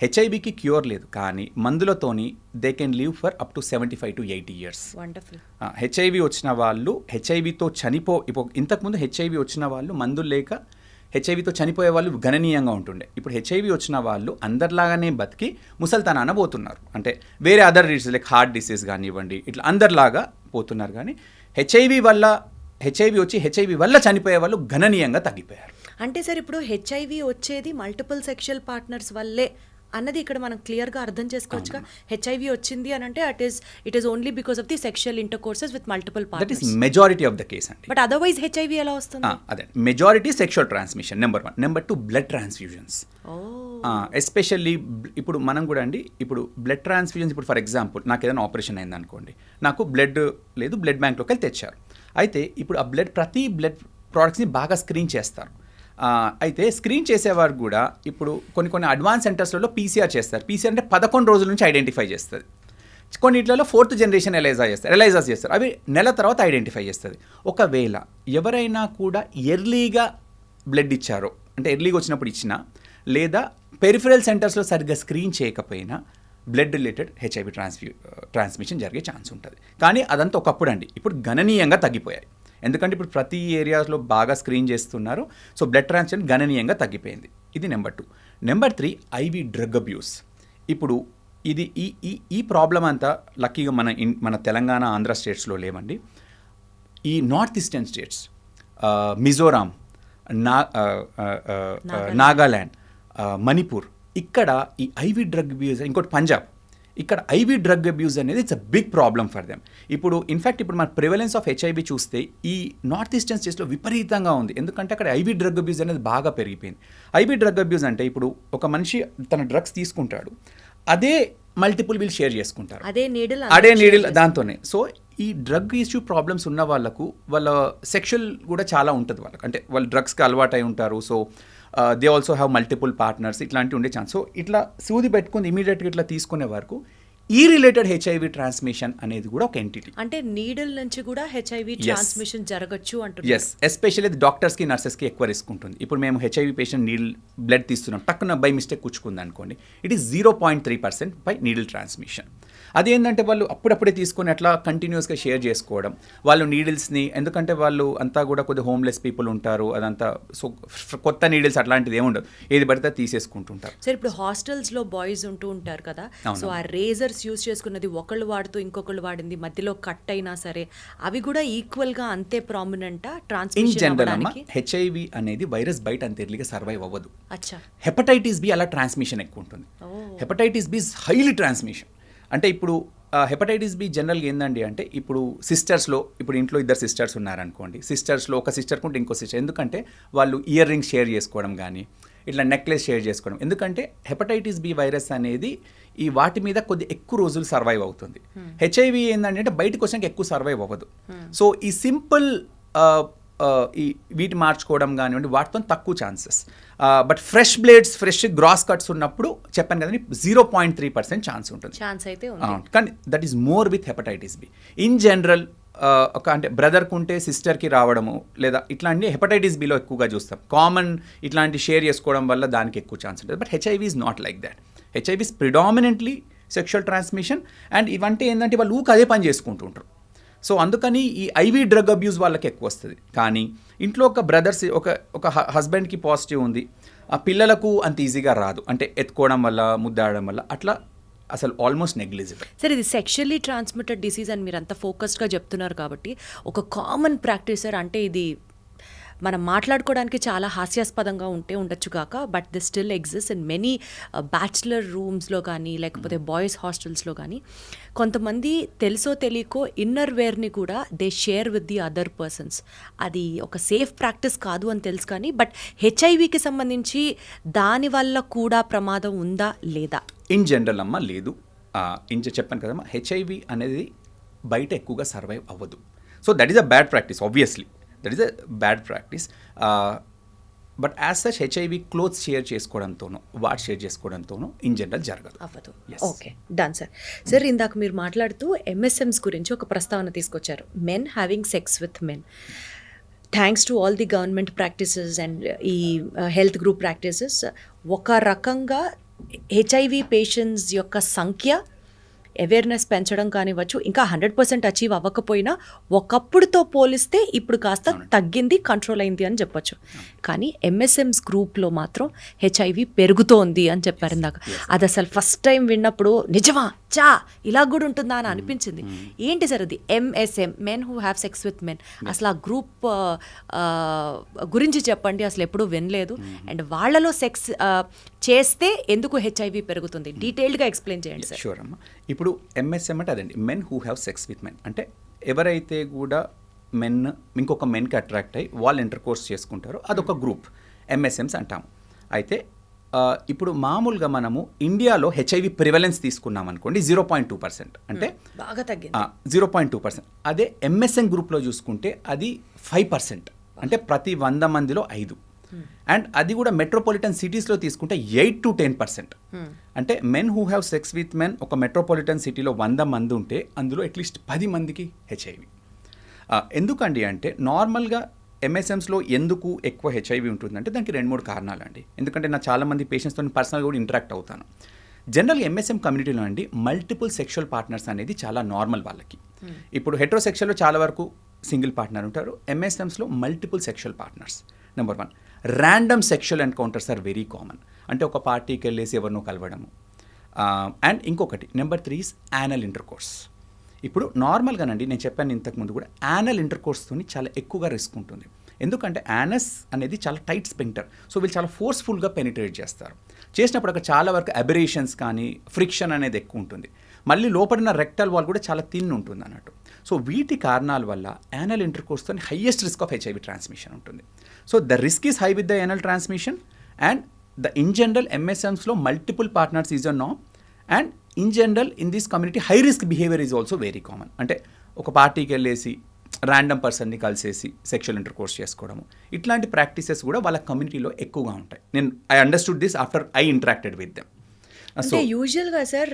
C: హెచ్ఐవికి క్యూర్ లేదు, కానీ మందులతోని they can live for up to 75 to 80 years. HIV వచ్చిన వాళ్ళు హెచ్ఐవితో ఇప్పుడు ఇంతకుముందు హెచ్ఐవి వచ్చిన వాళ్ళు మందులు లేక హెచ్ఐవితో చనిపోయే వాళ్ళు గణనీయంగా ఉంటుండే. ఇప్పుడు హెచ్ఐవి వచ్చిన వాళ్ళు అందరిలాగానే బతికి ముసల్తనాన పోతున్నారు. అంటే వేరే other disease like heart disease కానివ్వండి, ఇట్లా అందరిలాగా పోతున్నారు. కానీ హెచ్ఐవి వచ్చి హెచ్ఐవి వల్ల చనిపోయే వాళ్ళు గణనీయంగా తగ్గిపోయారు.
B: అంటే సార్ ఇప్పుడు హెచ్ఐవి వచ్చేది మల్టిపుల్ సెక్షువల్ పార్ట్నర్స్ వల్లే అన్నది ఇక్కడ మనం క్లియర్గా అర్థం చేసుకోవచ్చుగా. హెచ్ఐవి వచ్చింది అని అంటే it is only because of the sexual intercourses with multiple partners.
C: That is majority of the case అండి.
B: బట్ అదర్వైజ్ హెచ్ఐవి ఎలా వస్తుంది?
C: అదే majority sexual transmission number 1. Number 2 blood transfusions. Especially ఇప్పుడు మనం కూడా అండి, ఇప్పుడు బ్లడ్ ట్రాన్స్ఫ్యూజన్స్, ఇప్పుడు ఫర్ ఎగ్జాంపుల్ నాకు ఏదైనా ఆపరేషన్ అయింది అనుకోండి, నాకు బ్లడ్ లేదు, బ్లడ్ బ్యాంక్లోకి వెళ్ళి తెచ్చారు. అయితే ఇప్పుడు ఆ ప్రతి బ్లడ్ ప్రోడక్ట్స్ని బాగా స్క్రీన్ చేస్తారు. అయితే స్క్రీన్ చేసేవారు కూడా ఇప్పుడు కొన్ని అడ్వాన్స్ సెంటర్స్లలో PCR చేస్తారు. PCR అంటే 11 రోజుల నుంచి ఐడెంటిఫై చేస్తుంది. కొన్నిట్లలో 4th జనరేషన్ ఎలైజాస్ చేస్తారు. అవి నెల తర్వాత ఐడెంటిఫై చేస్తుంది. ఒకవేళ ఎవరైనా కూడా ఎర్లీగా బ్లడ్ ఇచ్చారో, అంటే ఎర్లీగా వచ్చినప్పుడు ఇచ్చినా, లేదా పెరిఫరల్ సెంటర్స్లో సరిగ్గా స్క్రీన్ చేయకపోయినా బ్లడ్ రిలేటెడ్ హెచ్ఐవి ట్రాన్స్మిషన్ జరిగే ఛాన్స్ ఉంటుంది. కానీ అదంతా ఒకప్పుడు అండి, ఇప్పుడు గణనీయంగా తగ్గిపోయాయి. ఎందుకంటే ఇప్పుడు ప్రతి ఏరియాస్లో బాగా స్క్రీన్ చేస్తున్నారు. సో బ్లడ్ ట్రాన్స్ఫ్యూజన్ గణనీయంగా తగ్గిపోయింది. ఇది number 2. Number 3 IV drug abuse. ఇప్పుడు ఇది ఈ ప్రాబ్లం అంతా లక్కీగా మన తెలంగాణ, ఆంధ్ర స్టేట్స్లో లేవండి. ఈ north eastern states, Mizoram, Nagaland, Manipur, ఇక్కడ ఈ ఐవి డ్రగ్ అబ్యూస్, ఇంకోటి పంజాబ్, ఇక్కడ ఐవీ డ్రగ్ అబ్యూస్ అనేది it's a big problem for them. ఇప్పుడు ఇన్ఫ్యాక్ట్ ఇప్పుడు మన ప్రివలెన్స్ ఆఫ్ హెచ్ఐవి చూస్తే ఈ నార్త్ ఈస్టర్న్ స్టేట్స్లో విపరీతంగా ఉంది. ఎందుకంటే అక్కడ ఐవీ డ్రగ్ అబ్యూస్ అనేది బాగా పెరిగిపోయింది. ఐవీ డ్రగ్ అబ్యూస్ అంటే ఇప్పుడు ఒక మనిషి తన డ్రగ్స్ తీసుకుంటాడు, అదే మల్టిపుల్ వీళ్ళు షేర్ చేసుకుంటారు,
B: అదే నీడిల్
C: దాంతోనే. సో ఈ డ్రగ్ ఇష్యూ ప్రాబ్లమ్స్ ఉన్న వాళ్ళకు వాళ్ళ సెక్షువల్ కూడా చాలా ఉంటుంది వాళ్ళకి, అంటే వాళ్ళు డ్రగ్స్కి అలవాటు అయి ఉంటారు. So they also have multiple partners, ఇట్లాంటివి ఉండే ఛాన్స్. సో ఇట్లా సూది పెట్టుకుని ఇమీడియట్గా ఇట్లా తీసుకునే వరకు ఈ రిలేటెడ్ హెచ్ఐవి ట్రాన్స్మిషన్ అనేది కూడా ఒక ఎంటిటీ.
B: అంటే నీడిల్ నుంచి కూడా హెచ్ఐవి ట్రాన్స్మిషన్ జరగచ్చు అంటున్నారు.
C: ఎస్, ఎస్పెషల్లీ డాక్టర్స్కి నర్సెస్కి ఎక్కువ రిస్క్ ఉంటుంది. ఇప్పుడు మేము హెచ్ఐవి పేషెంట్ నీడిల్ బ్లడ్ తీస్తున్నాం, టక్కున బై మిస్టేక్ కూర్చుకుంది అనుకోండి, it is 0.3% by needle transmission. అదేంటంటే వాళ్ళు అప్పుడప్పుడే తీసుకొని అట్లా కంటిన్యూస్గా షేర్ చేసుకోవడం, వాళ్ళు నీడిల్స్ని, ఎందుకంటే వాళ్ళు అంతా కూడా కొద్దిగా హోమ్లెస్ పీపుల్ ఉంటారు, అదంతా. సో కొత్త నీడిల్స్ అట్లాంటిది ఏముండదు, ఏది పడితే తీసేసుకుంటుంటారు.
B: సరే, ఇప్పుడు హాస్టల్స్లో బాయ్స్ ఉంటూ ఉంటారు కదా, సో ఆ రేజర్స్ యూజ్ చేసుకున్నది ఒకళ్ళు వాడుతూ ఇంకొకళ్ళు వాడింది మధ్యలో కట్ అయినా సరే అవి కూడా ఈక్వల్గా అంతే ప్రామినెంటా ట్రాన్స్మిషన్ అవ్వడానికి?
C: హెచ్ఐవి అనేది వైరస్ బయట అంత ఎర్లీగా సర్వైవ్ అవ్వదు.
B: అచ్చా.
C: హెపటైటిస్ బి అలా ట్రాన్స్మిషన్ ఎక్కువ ఉంటుంది. Hepatitis B is highly transmission. అంటే ఇప్పుడు హెపటైటిస్ బి జనరల్గా ఏందండి అంటే, ఇప్పుడు సిస్టర్స్లో, ఇప్పుడు ఇంట్లో ఇద్దరు సిస్టర్స్ ఉన్నారనుకోండి, సిస్టర్స్లో ఒక సిస్టర్ కుంటే ఇంకో సిస్టర్, ఎందుకంటే వాళ్ళు ఇయర్ రింగ్స్ షేర్ చేసుకోవడం కానీ ఇట్లా నెక్లెస్ షేర్ చేసుకోవడం, ఎందుకంటే హెపటైటిస్ బి వైరస్ అనేది ఈ వాటి మీద కొద్ది ఎక్కువ రోజులు సర్వైవ్ అవుతుంది. హెచ్ఐవి ఏంటంటే బయటకు వచ్చాక ఎక్కువ సర్వైవ్ అవ్వదు. సో ఈ సింపుల్ ఈ వీటి మార్చుకోవడం కానివ్వండి వాటితో తక్కువ chances. But fresh blades, fresh grass cuts ఉన్నప్పుడు చెప్పాను కదండి 0.3% ఛాన్స్ ఉంటుంది.
B: ఛాన్స్ అయితే
C: కానీ that is more with hepatitis B. In general ఒక అంటే బ్రదర్కి ఉంటే సిస్టర్కి రావడము, లేదా ఇట్లాంటి హెపటైటిస్ బిలో ఎక్కువగా చూస్తాం. కామన్ ఇట్లాంటి షేర్ చేసుకోవడం వల్ల దానికి ఎక్కువ ఛాన్స్ ఉంటుంది. But HIV is not like that. HIV is predominantly sexual transmission. And ఇవంటే ఏంటంటే వాళ్ళు ఊరికి అదే పని చేసుకుంటూ ఉంటారు. సో అందుకని ఈ ఐవీ డ్రగ్ అబ్యూస్ వాళ్ళకి ఎక్కువ వస్తుంది. కానీ ఇంట్లో ఒక బ్రదర్స్, ఒక హస్బెండ్కి పాజిటివ్ ఉంది, ఆ పిల్లలకు అంత ఈజీగా రాదు, అంటే ఎత్తుకోవడం వల్ల, ముద్దాడడం వల్ల, అట్లా అసలు ఆల్మోస్ట్ నెగ్లిజిబుల్.
B: సరే, ఇది సెక్షువల్లీ ట్రాన్స్మిటెడ్ డిసీజ్ అని మీరు అంత ఫోకస్డ్గా చెప్తున్నారు కాబట్టి ఒక కామన్ ప్రాక్టీసర్, అంటే ఇది మనం మాట్లాడుకోవడానికి చాలా హాస్యాస్పదంగా ఉండొచ్చు కాక, but this still exist in many bachelor రూమ్స్లో కానీ లేకపోతే బాయ్స్ హాస్టల్స్లో కానీ కొంతమంది తెలుసో తెలియకో ఇన్నర్ వేర్ని కూడా they share with the other persons. అది ఒక సేఫ్ ప్రాక్టీస్ కాదు అని తెలుసు కానీ, బట్ హెచ్ఐవికి సంబంధించి దానివల్ల కూడా ప్రమాదం ఉందా లేదా?
C: ఇన్ జనరల్ అమ్మ లేదు. చెప్పాను కదమ్మా, హెచ్ఐవి అనేది బయట ఎక్కువగా సర్వైవ్ అవ్వదు. So that is a bad practice, obviously that is a bad practice. But as such HIV clothes share చేసుకోవడంతోనూ, వాట్ షేర్ చేసుకోవడంతోనూ ఇన్ జనరల్ జరగదు.
B: అవ్వదు. Okay, done sir. సార్, ఇందాక మీరు మాట్లాడుతూ ఎంఎస్ఎంస్ గురించి ఒక ప్రస్తావన తీసుకొచ్చారు, men having sex with men. Thanks to all the government practices and ఈ హెల్త్ గ్రూప్ ప్రాక్టీసెస్ ఒక రకంగా హెచ్ఐవి పేషెంట్స్ యొక్క సంఖ్య అవేర్నెస్ పెంచడం కానివ్వచ్చు, ఇంకా 100% అచీవ్ అవ్వకపోయినా ఒకప్పుడుతో పోలిస్తే ఇప్పుడు కాస్త తగ్గింది, కంట్రోల్ అయింది అని చెప్పొచ్చు. కానీ ఎంఎస్ఎంస్ గ్రూప్లో మాత్రం హెచ్ఐవి పెరుగుతోంది అని చెప్పారు ఇందాక. అది అసలు ఫస్ట్ టైం విన్నప్పుడు నిజమా ఇలా కూడా ఉంటుందా అని అనిపించింది. ఏంటి సార్ అది MSM, men who have sex with men? అసలు ఆ గ్రూప్ గురించి చెప్పండి, అసలు ఎప్పుడూ వినలేదు. అండ్ వాళ్ళలో సెక్స్ చేస్తే ఎందుకు హెచ్ఐవి పెరుగుతుంది, డీటెయిల్డ్గా ఎక్స్ప్లెయిన్ చేయండి సార్.
C: షూర్ అమ్మా. ఇప్పుడు ఎంఎస్ఎం అంటే అదండి, men who have sex with men. అంటే ఎవరైతే కూడా మెన్ ఇంకొక మెన్కి అట్రాక్ట్ అయ్యి వాళ్ళు ఇంటర్ కోర్స్ చేసుకుంటారో అదొక గ్రూప్, ఎంఎస్ఎంస్ అంటాము. అయితే ఇప్పుడు మామూలుగా మనము ఇండియాలో హెచ్ఐవి ప్రివలెన్స్ తీసుకున్నాం అనుకోండి 0.2%, అంటే
B: బాగా తగ్గింది,
C: 0.2%. అదే ఎంఎస్ఎం గ్రూప్లో చూసుకుంటే అది 5%, అంటే ప్రతి 100 మందిలో 5. అండ్ అది కూడా మెట్రోపాలిటన్ సిటీస్లో తీసుకుంటే 8 to 10%. అంటే men who have sex with men ఒక మెట్రోపాలిటన్ సిటీలో 100 మంది ఉంటే అందులో అట్లీస్ట్ 10 మందికి హెచ్ఐవి. ఎందుకండి అంటే నార్మల్గా ఎంఎస్ఎంస్లో ఎందుకు ఎక్కువ హెచ్ఐవి ఉంటుందంటే దానికి 2-3 కారణాలు అండి. ఎందుకంటే నా చాలామంది పేషెంట్స్తో పర్సనల్గా కూడా ఇంటరాక్ట్ అవుతాను. జనరల్గా ఎంఎస్ఎం కమ్యూనిటీలో అండి మల్టిపుల్ సెక్షువల్ పార్ట్నర్స్ అనేది చాలా నార్మల్ వాళ్ళకి. ఇప్పుడు హెట్రోసెక్షువల్లో చాలా వరకు సింగిల్ పార్ట్నర్ ఉంటారు, ఎంఎస్ఎంస్లో multiple sexual partners. Number 1, random sexual encounters are very common, అంటే ఒక పార్టీకి వెళ్ళేసి ఎవరినో కలవడము. అండ్ ఇంకొకటి నెంబర్ 3 ఈజ్ యానల్ ఇంటర్కోర్స్. ఇప్పుడు నార్మల్గానండి నేను చెప్పాను ఇంతకుముందు కూడా, యానల్ ఇంటర్కోర్స్తో చాలా ఎక్కువగా రిస్క్ ఉంటుంది. ఎందుకంటే యానస్ అనేది చాలా టైట్ స్పింక్టర్, సో వీళ్ళు చాలా ఫోర్స్ఫుల్గా పెనిట్రేట్ చేస్తారు. చేసినప్పుడు అక్కడ చాలా వరకు అబరేషన్స్ కానీ ఫ్రిక్షన్ అనేది ఎక్కువ ఉంటుంది. మళ్ళీ లోపడిన రెక్టల్ వాల్ కూడా చాలా థిన్ ఉంటుంది అన్నట్టు. సో వీటి కారణాల వల్ల యానల్ ఇంటర్కోర్స్తో highest risk of HIV transmission ఉంటుంది. So the risk is high with the anal transmission and in general ఎంఎస్ఎమ్స్లో multiple partners is a norm and in general in this community high risk behaviour is also very common. అంటే ఒక పార్టీకి వెళ్ళేసి ర్యాండమ్ పర్సన్ని కలిసేసి సెక్షువల్ ఇంటర్కోర్స్ చేసుకోవడము, ఇట్లాంటి ప్రాక్టీసెస్ కూడా వాళ్ళ కమ్యూనిటీలో ఎక్కువగా ఉంటాయి. I understood this after I interacted with them.
B: అంటే యూజువల్గా సార్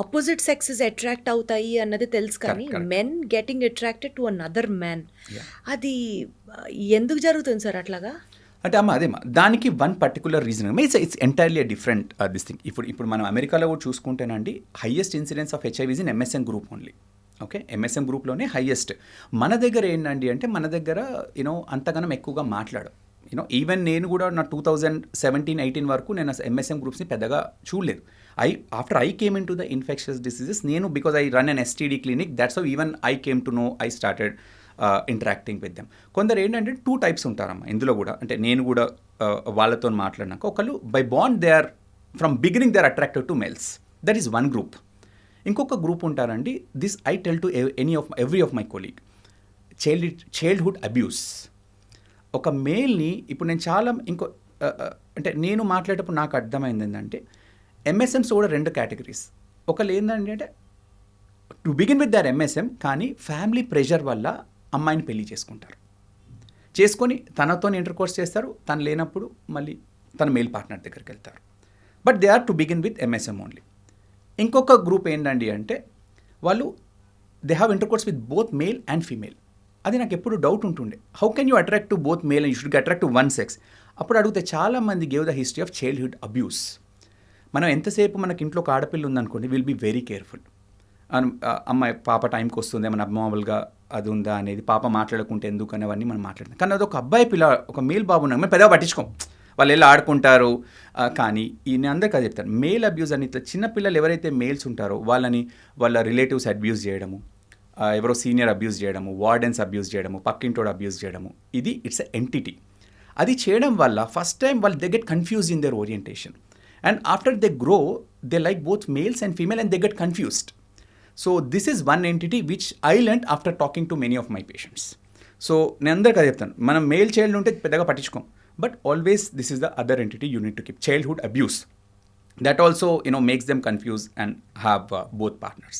B: ఆపోజిట్ సెక్సెస్ అట్రాక్ట్ అవుతాయి అన్నది తెలుసు, కానీ men getting attracted to another man, అది ఎందుకు జరుగుతుంది సార్ అట్లాగా?
C: అంటే అదేమా దానికి one particular reason it's entirely different this thing. ఇప్పుడు మనం అమెరికాలో కూడా చూసుకుంటేనండి highest incidence of HIVs in MSM group only. Okay, MSM గ్రూప్లోనే హైయెస్ట్. మన దగ్గర ఏంటండి అంటే మన దగ్గర అంతగానం ఎక్కువగా మాట్లాడు. ఈవెన్ నేను కూడా నా 2017-18 వరకు నేను ఎంఎస్ఎం గ్రూప్స్ని పెద్దగా చూడలేదు. After I came in to the infectious diseases, నేను because I run an STD clinic, that's how even I came to know, I started interacting with them. కొందరు ఏంటంటే 2 types ఉంటారమ్మా ఇందులో కూడా. అంటే నేను కూడా వాళ్ళతో మాట్లాడినాక ఒకళ్ళు by bond they are from beginning they are attracted to males, that is one group. ఇంకొక గ్రూప్ ఉంటారండి, this I tell to every of my colleague, childhood abuse. ఒక మేల్ని ఇప్పుడు నేను చాలా అంటే నేను మాట్లాడేటప్పుడు నాకు అర్థమైంది ఏంటంటే ఎంఎస్ఎమ్స్ కూడా 2 కేటగిరీస్. ఒకళ్ళు ఏంటంటే to begin with their MSM, కానీ ఫ్యామిలీ ప్రెషర్ వల్ల అమ్మాయిని పెళ్లి చేసుకొని తనతో ఇంటర్కోర్స్ చేస్తారు, తను లేనప్పుడు మళ్ళీ తన మేల్ పార్ట్నర్ దగ్గరికి వెళ్తారు. But they are to begin with MSM only. ఇంకొక గ్రూప్ ఏంటండి అంటే వాళ్ళు they have intercourse with both male and female. అది నాకు ఎప్పుడు డౌట్ ఉంటుండే, how can you attract to both male and you should attract to one sex. అప్పుడు అడిగితే చాలామంది gave the history of childhood abuse. మనం ఎంతసేపు మనకి ఇంట్లో ఒక ఆడపిల్ల ఉందనుకోండి, విల్ బీ వెరీ కేర్ఫుల్. అమ్మాయి పాప టైంకి వస్తుంది, మన అబ్నార్మల్గా అది ఉందా అనేది, పాప మాట్లాడుకుంటే ఎందుకు అనేవన్నీ మనం మాట్లాడతాం. కానీ అది ఒక అబ్బాయి పిల్ల, ఒక మేల్ బాబు ఉన్నాం, మేము పెద్దగా పట్టించుకోం, వాళ్ళు వెళ్ళి ఆడుకుంటారు. కానీ ఈయన అందరికీ అది చెప్తారు, మేల్ అబ్యూస్ అని. ఇట్లా చిన్నపిల్లలు ఎవరైతే మేల్స్ ఉంటారో వాళ్ళ రిలేటివ్స్ అబ్యూస్ చేయడము, ఎవరో సీనియర్ అబ్యూస్ చేయడము, వార్డెన్స్ అబ్యూస్ చేయడము, పక్కింటోడు అబ్యూస్ చేయడము, ఇది ఇట్స్ ఎ ఎంటిటీ. అది చేయడం వల్ల ఫస్ట్ టైం వాళ్ళు they get confuse in there orientation, and after they grow they like both males and female and they get confused. So this is one entity which I learned after talking to many of my patients. So నేను అందరికీ అది చెప్తాను, మనం మేల్ చైల్డ్ ఉంటే పెద్దగా పట్టించుకోం, but always this is the other entity you need to keep. Childhood abuse, that also makes them confuse and have both partners.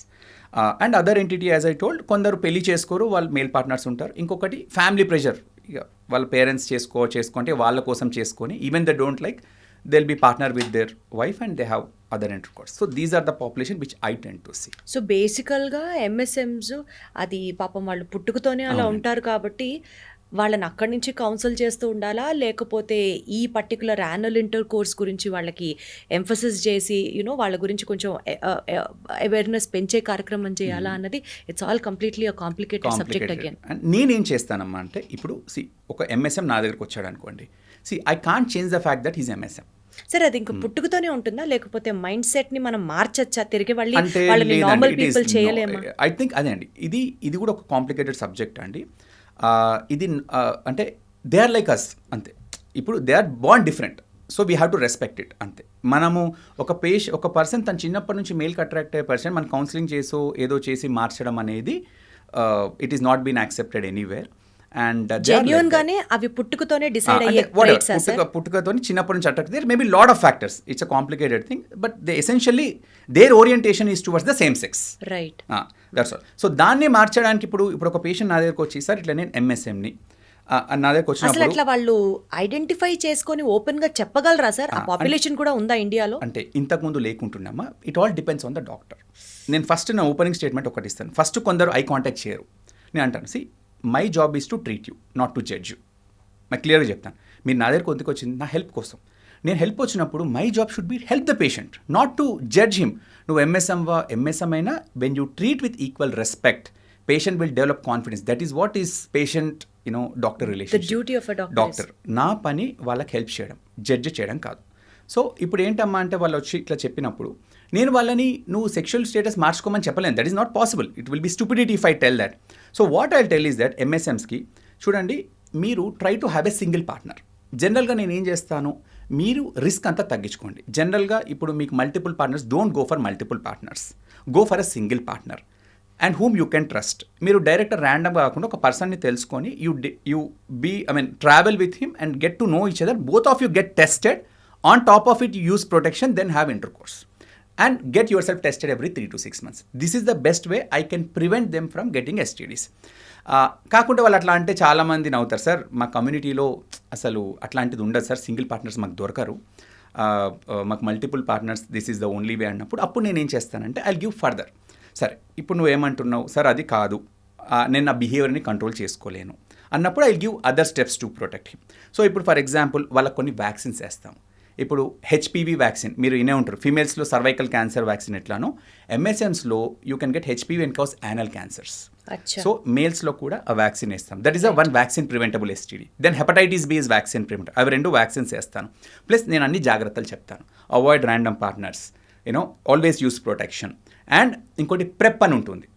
C: And other entity, as I told, కొందరు పెళ్లి చేసుకోరు, వాళ్ళు మేల్ పార్ట్నర్స్ ఉంటారు. ఇంకొకటి ఫ్యామిలీ ప్రెషర్, ఇక వాళ్ళ పేరెంట్స్ చేసుకుంటే వాళ్ళ కోసం చేసుకొని, even they don't like, they'll be partner with their wife and they have other intercourse. So these are the population which I tend to see.
B: So బేసికల్గా ఎంఎస్ఎమ్స్ అది పాపం వాళ్ళు పుట్టుకతోనే అలా ఉంటారు కాబట్టి వాళ్ళని అక్కడి నుంచి కౌన్సిల్ చేస్తూ ఉండాలా, లేకపోతే ఈ పర్టికులర్ యాన్యువల్ ఇంటర్ కోర్స్ గురించి వాళ్ళకి ఎంఫసిస్ చేసి వాళ్ళ గురించి కొంచెం అవేర్నెస్ పెంచే కార్యక్రమం చేయాలా అన్నది it's all completely a complicated subject again.
C: నేనేం చేస్తానమ్మా అంటే, ఇప్పుడు ఒక ఎంఎస్ఎం నా దగ్గరకు వచ్చాడు అనుకోండి, I can't change the fact that is MSM.
B: సరే, అది ఇంకా పుట్టుకతోనే ఉంటుందా, లేకపోతే మైండ్ సెట్ ని మనం మార్చచ్చా తిరిగి, వాళ్ళని నార్మల్ పీపుల్ చేయలేమా?
C: ఐ థింక్ అదే అండి, ఇది కూడా ఒక కాంప్లికేటెడ్ సబ్జెక్ట్ అండి. ఇది అంటే దే ఆర్ లైక్ అస్ అంతే. ఇప్పుడు they are born different, so we have to respect it అంతే. మనము ఒక పర్సన్ తను చిన్నప్పటి నుంచి మేల్కి అట్రాక్ట్ అయ్యే పర్సన్ మనం కౌన్సిలింగ్ ఏదో చేసి మార్చడం అనేది it is not been accepted anywhere. And
B: genuine గానే అవి పుట్టుకతోనే డిసైడ్ అయ్యే
C: పుట్టుకతోని చిన్నప్పటి నుంచి attract there may be lot of factors, it's a complicated thing, but they essentially their orientation is towards the same sex,
B: right?
C: That's all. So దాన్ని మార్చడానికి ఇప్పుడు ఒక పేషెంట్ నా దగ్గరకు వచ్చి, సార్ ఇట్లా నేను ఎంఎస్ఎంని నా దగ్గరకు వచ్చినప్పుడు
B: అట్లా వాళ్ళు ఐడెంటిఫై చేసుకొని ఓపెన్ గా చెప్పగలరా సార్? ఆ పాపులేషన్ కూడా ఉందా ఇండియాలో?
C: అంటే ఇంతకుముందు లేకుంటున్నామా, it all depends on the doctor. నేను ఫస్ట్ నా ఓపెనింగ్ స్టేట్మెంట్ ఒకటి ఇస్తాను. ఫస్ట్ కొందరు ఐ కాంటాక్ట్ చేయరు. నేను అంటాను, see my job is to treat you, not to judge you. నాకు క్లియర్గా చెప్తాను, మీరు నా దగ్గరకు ఎందుకు వచ్చింది? నా హెల్ప్ కోసం. నేను హెల్ప్ వచ్చినప్పుడు my job should be help the patient, not to judge him. నువ్వు ఎంఎస్ఎం అయినా when you treat with equal respect, patient will develop confidence. That is what is patient doctor relation. Doctor నా పని వాళ్ళకి హెల్ప్ చేయడం, జడ్జ్ చేయడం కాదు. సో ఇప్పుడు ఏంటమ్మా అంటే వాళ్ళు వచ్చి ఇట్లా చెప్పినప్పుడు నేను వాళ్ళని నువ్వు సెక్షువల్ స్టేటస్ మార్చుకోమని చెప్పలేను. That is not possible. It will be stupidity if I tell that. So what I tell is that ఎంఎస్ఎమ్స్కి చూడండి, మీరు try to have a single partner. జనరల్గా నేను ఏం చేస్తాను, మీరు రిస్క్ అంతా తగ్గించుకోండి. జనరల్గా ఇప్పుడు మీకు multiple partners, don't go for multiple partners, go for a single partner and whom you can trust. మీరు డైరెక్ట్ ర్యాండమ్గా కాకుండా ఒక పర్సన్ని తెలుసుకొని travel with him and get to know each other, both of you get tested, on top of it use protection, then have intercourse and get yourself tested every 3 to 6 months. This is the best way I can prevent them from getting STDs. కాకుండా వాళ్ళు అట్లా అంటే చాలామంది నవ్వుతారు, సార్ మా కమ్యూనిటీలో అసలు అట్లాంటిది ఉండదు సార్, సింగిల్ పార్ట్నర్స్ మాకు దొరకరు, మాకు multiple partners this is the only way అప్పుడు నేను ఏం చేస్తానంటే ఐ గివ్ ఫర్దర్. సరే ఇప్పుడు నువ్వు ఏమంటున్నావు సార్, అది కాదు, నేను నా బిహేవియర్ని కంట్రోల్ చేసుకోలేను అన్నప్పుడు I give other steps to protect him. So ఇప్పుడు ఫర్ ఎగ్జాంపుల్ వాళ్ళకి కొన్ని వ్యాక్సిన్స్ వేస్తాం. ఇప్పుడు హెచ్పివి వ్యాక్సిన్ మీరు వినే ఉంటారు, ఫీమేల్స్లో సర్వైకల్ క్యాన్సర్ వ్యాక్సిన్ ఎట్లానో ఎంఎస్ఎమ్స్లో you can get HPV and cause anal cancers. So మేల్స్లో కూడా ఆ వ్యాక్సిన్ వేస్తాం. That is a one vaccine preventable STD. Then hepatitis B is vaccine preventable. అవి 2 వ్యాక్సిన్స్ వేస్తాను. ప్లస్ నేను అన్ని జాగ్రత్తలు చెప్తాను, avoid random partners, always use protection. And ఇంకోటి ప్రెప్ అని ఉంటుంది,